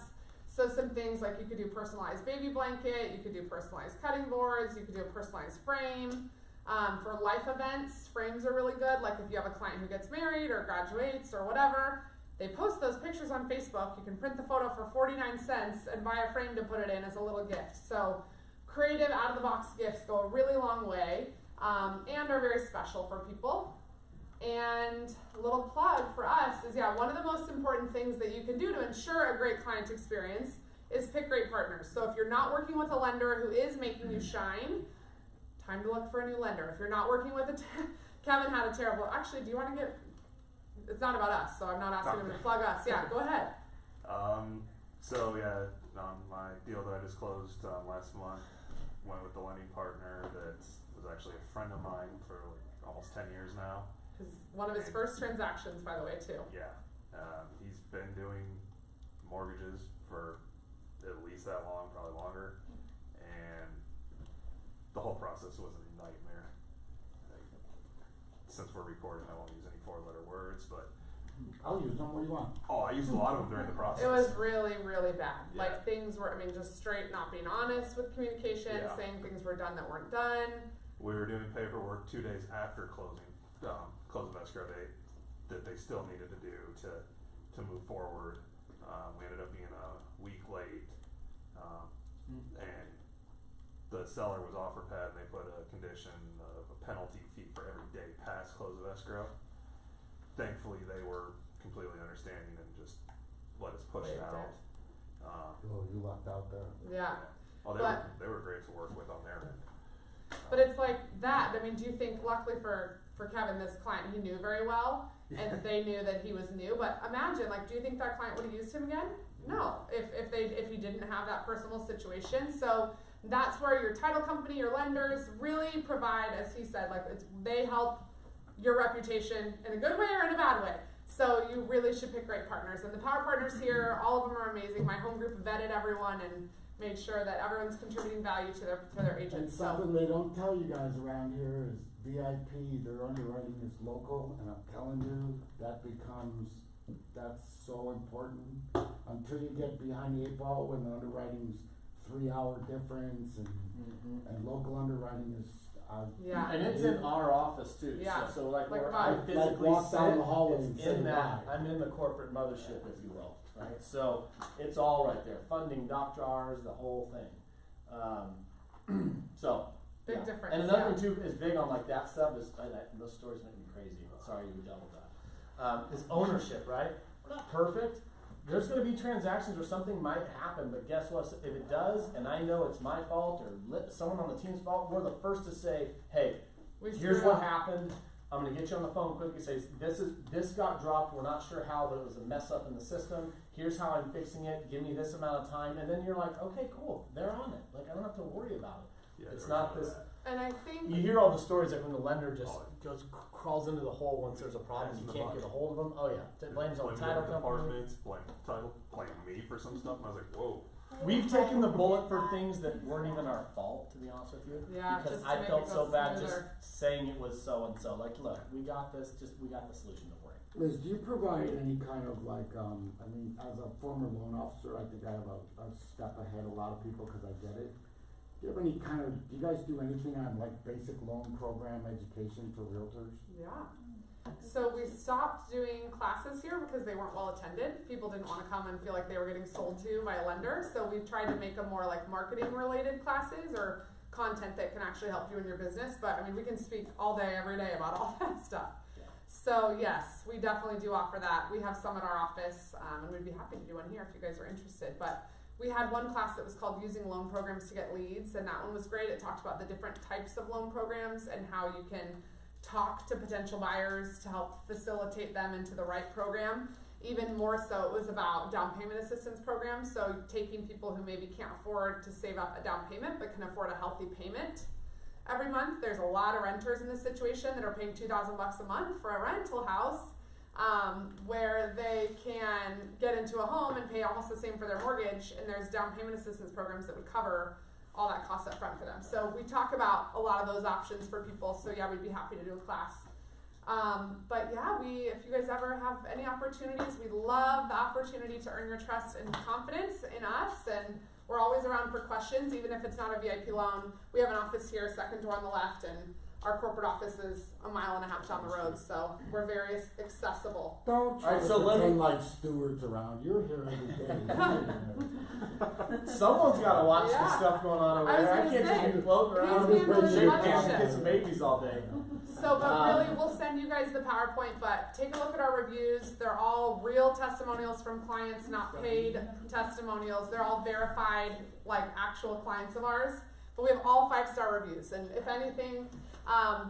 So some things like you could do personalized baby blanket, you could do personalized cutting boards, you could do a personalized frame. For life events, frames are really good. Like if you have a client who gets married or graduates or whatever, they post those pictures on Facebook. You can print the photo for 49 cents and buy a frame to put it in as a little gift. So creative out-of-the-box gifts go a really long way. And are very special for people. And a little plug for us is, one of the most important things that you can do to ensure a great client experience is pick great partners. So if you're not working with a lender who is making you shine, time to look for a new lender. If you're not working with Kevin had a terrible, actually, do you want to it's not about us, so I'm not asking him to plug us. Yeah, go ahead. My deal that I just closed last month, went with the lending partner that was actually a friend of mine for almost 10 years now. One of his first transactions, by the way, too. Yeah. He's been doing mortgages for at least that long, probably longer. And the whole process was a nightmare. Since we're recording, I won't use any 4-letter words, but I'll use them. What do you want? Oh, I used a lot of them during the process. It was really, really bad. Yeah. Like things were, just straight not being honest with communication, saying things were done that weren't done. We were doing paperwork 2 days after closing close of escrow date that they still needed to do to move forward. We ended up being a week late, and the seller was offer pad, and they put a condition of a penalty fee for every day past close of escrow. Thankfully, they were completely understanding and just let us push it out. You lucked out there. Yeah. Oh, they were great to work with on their end. But it's like that. Do you think, luckily for Kevin, this client he knew very well, and they knew that he was new. But imagine, do you think that client would have used him again? No, if he didn't have that personal situation. So that's where your title company, your lenders really provide, as he said, they help your reputation in a good way or in a bad way. So you really should pick great partners. And the power partners here, all of them are amazing. My home group vetted everyone and made sure that everyone's contributing value to their agents. And something they don't tell you guys around here is VIP, their underwriting is local, and I'm telling you, that's so important. Until you get behind the 8 ball when the underwriting's 3-hour difference and local underwriting is Yeah. And it's in our office too. Yeah. So like Like where about- I like physically walk down sit, the hallway and it's say in that. bye. I'm in the corporate mothership, if you will. Right. So it's all right there. Funding, dock jars, the whole thing. So. Big Yeah. difference. And another yeah. thing too is big on like that stuff is those stories make me crazy. Sorry you dealt with that. Is ownership, right? We're not perfect. There's going to be transactions where something might happen, but guess what? If it does, and I know it's my fault or someone on the team's fault, we're the first to say, "Hey, We here's screwed what up. happened. I'm going to get you on the phone quick and say this got dropped. We're not sure how, but it was a mess up in the system. Here's how I'm fixing it. Give me this amount of time." And then you're like, "Okay, cool. They're on it. Like I don't have to worry about it." Yeah, It's there was not none of this. that. And I think You hear all the stories like when the lender just crawls into the hole once there's a problem, you can't get a hold of them. Oh yeah, blames on Blame the title different company. departments, blame title, blame me for some stuff, and I was like, whoa. We've taken the bullet for things that weren't even our fault, to be honest with you. Yeah, Because just to I make felt it so go bad smoother. just saying it was so and so. Like, look, we got this. We got the solution. Don't worry. Liz, do you provide any kind of like, I mean, as a former loan officer, I think I have a step ahead of a lot of people because I get it. Do you have any kind of, do you guys do anything on like basic loan program education for realtors? Yeah. So we stopped doing classes here because they weren't well attended. People didn't want to come and feel like they were getting sold to by a lender. So we tried to make them more like marketing related classes or content that can actually help you in your business. But I mean, we can speak all day, every day about all that stuff. Yeah. So yes, we definitely do offer that. We have some in our office, and we'd be happy to do one here if you guys are interested. But we had one class that was called Using Loan Programs to Get Leads, and that one was great. It talked about the different types of loan programs and how you can talk to potential buyers to help facilitate them into the right program. Even more so, it was about down payment assistance programs, so taking people who maybe can't afford to save up a down payment but can afford a healthy payment every month. There's a lot of renters in this situation that are paying $2,000 a month for a rental house, where they can get into a home and pay almost the same for their mortgage, and there's down payment assistance programs that would cover all that cost up front for them. So we talk about a lot of those options for people, so yeah, we'd be happy to do a class. But yeah, if you guys ever have any opportunities, we love the opportunity to earn your trust and confidence in us, and we're always around for questions, even if it's not a VIP loan. We have an office here, second door on the left, and our corporate office is a mile and a half down the road, so we're very accessible. Don't try Alright, to so let me- pretend like Stuart's around. You're here every day. Someone's got to watch Yeah. the stuff going on over I was there. I gonna can't say, just be floating around he's and handling shaking the hands and mothership. kissing babies all day. So, but really, we'll send you guys the PowerPoint, but take a look at our reviews. They're all real testimonials from clients, not paid testimonials. They're all verified, like actual clients of ours. But we have all 5-star reviews, and if anything,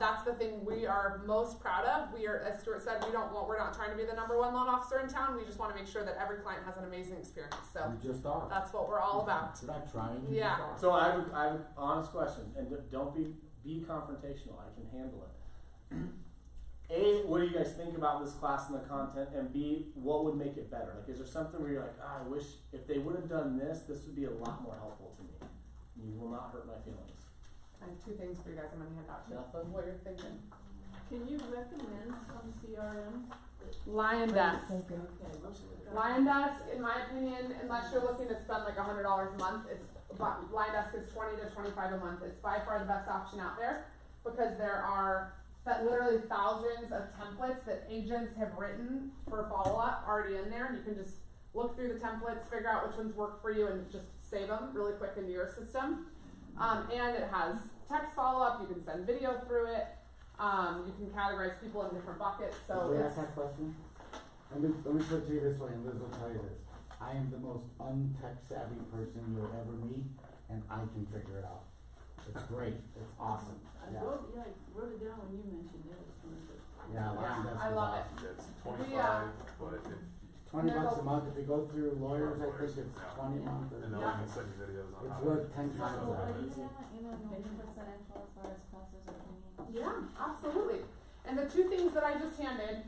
that's the thing we are most proud of. We are, as Stuart said, we're not trying to be the #1 loan officer in town. We just want to make sure that every client has an amazing experience. So You just are. that's what we're all about. You're not trying. You Yeah. just are. So I have an honest question, and don't be confrontational. I can handle it. A, what do you guys think about this class and the content? And B, what would make it better? Like, is there something where you're like, I wish if they would have done this, this would be a lot more helpful to me. You will not hurt my feelings. I have 2 things for you guys I'm going to hand out to you. Nothing? What you're thinking. Can you recommend some CRMs? Lion Desk. Thinking. Okay. Lion Desk, in my opinion, unless you're looking to spend like $100 a month, Lion Desk is $20 to $25 a month. It's by far the best option out there because there are literally thousands of templates that agents have written for follow-up already in there, and you can just look through the templates, figure out which ones work for you, and just save them really quick into your system. And it has text follow-up. You can send video through it. You can categorize people in different buckets. So Can I it's ask that question? Let me put it to you this way, and Liz will tell you this. I am the most untech savvy person you'll ever meet, and I can figure it out. It's great. It's awesome. I Yeah. wrote it down when you mentioned it. It's one of the- Yeah, Lion Desk I is love it. awesome. Yeah, it's 25, but if, $20 a month. If you go through lawyers, I think it's 20 a month. and they'll even send you videos on It's how worth to 10 times install that. it. Yeah, absolutely. And the 2 things that I just handed,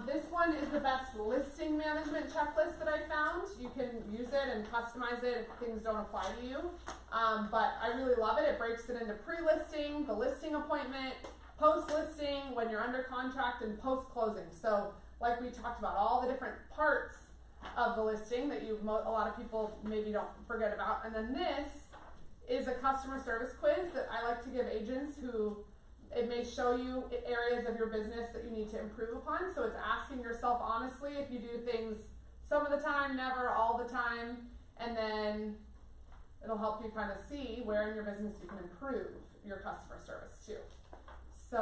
this one is the best listing management checklist that I found. You can use it and customize it if things don't apply to you. But I really love it. It breaks it into pre-listing, the listing appointment, post-listing, when you're under contract, and post-closing. So like we talked about, all the different parts of the listing that a lot of people maybe don't forget about. And then this is a customer service quiz that I like to give agents who it may show you areas of your business that you need to improve upon. So it's asking yourself honestly if you do things some of the time, never, all the time, and then it'll help you kind of see where in your business you can improve your customer service too. So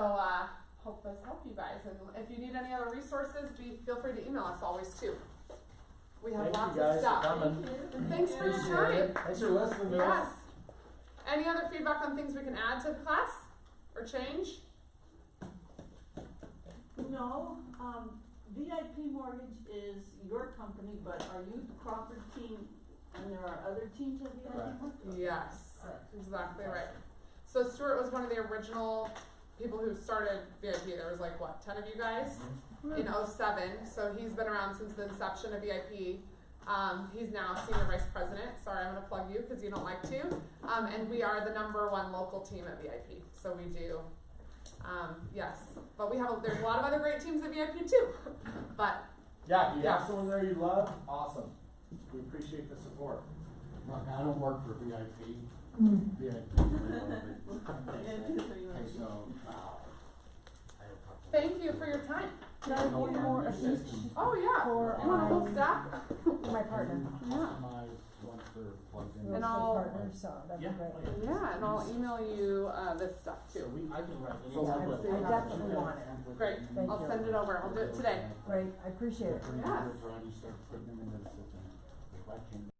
hope this helped you guys, and if you need any other resources, feel free to email us always too. We have Thank lots you guys of stuff. for coming. And thanks for your Appreciate time. it. Thanks for listening to us. Yes. Any other feedback on things we can add to the class or change? No, VIP Mortgage is your company, but are you the Crawford team and there are other teams of VIP Correct. Mortgage? Yes, Correct. exactly right. So Stuart was one of the original people who started VIP. There was like, what, 10 of you guys? In 07, so he's been around since the inception of VIP. He's now Senior Vice President. Sorry, I'm going to plug you because you don't like to. And we are the #1 local team at VIP. So we do, yes. But there's a lot of other great teams at VIP too. But Yeah, if you have someone there you love, awesome. We appreciate the support. Look, I don't work for VIP. VIP. So, thank you for your time. Can I have one more of each Oh yeah. for, You want a whole stack? my partner? customize once they're plugged in. And Those I'll- are partners, so that'd be great. Yeah, and I'll email you this stuff So too. I can write So anytime. like, I definitely want it. Great. Thank I'll you. send it over. I'll do it today. Great, I appreciate it. Bring Yes. numbers around, you start putting them into the system. If I can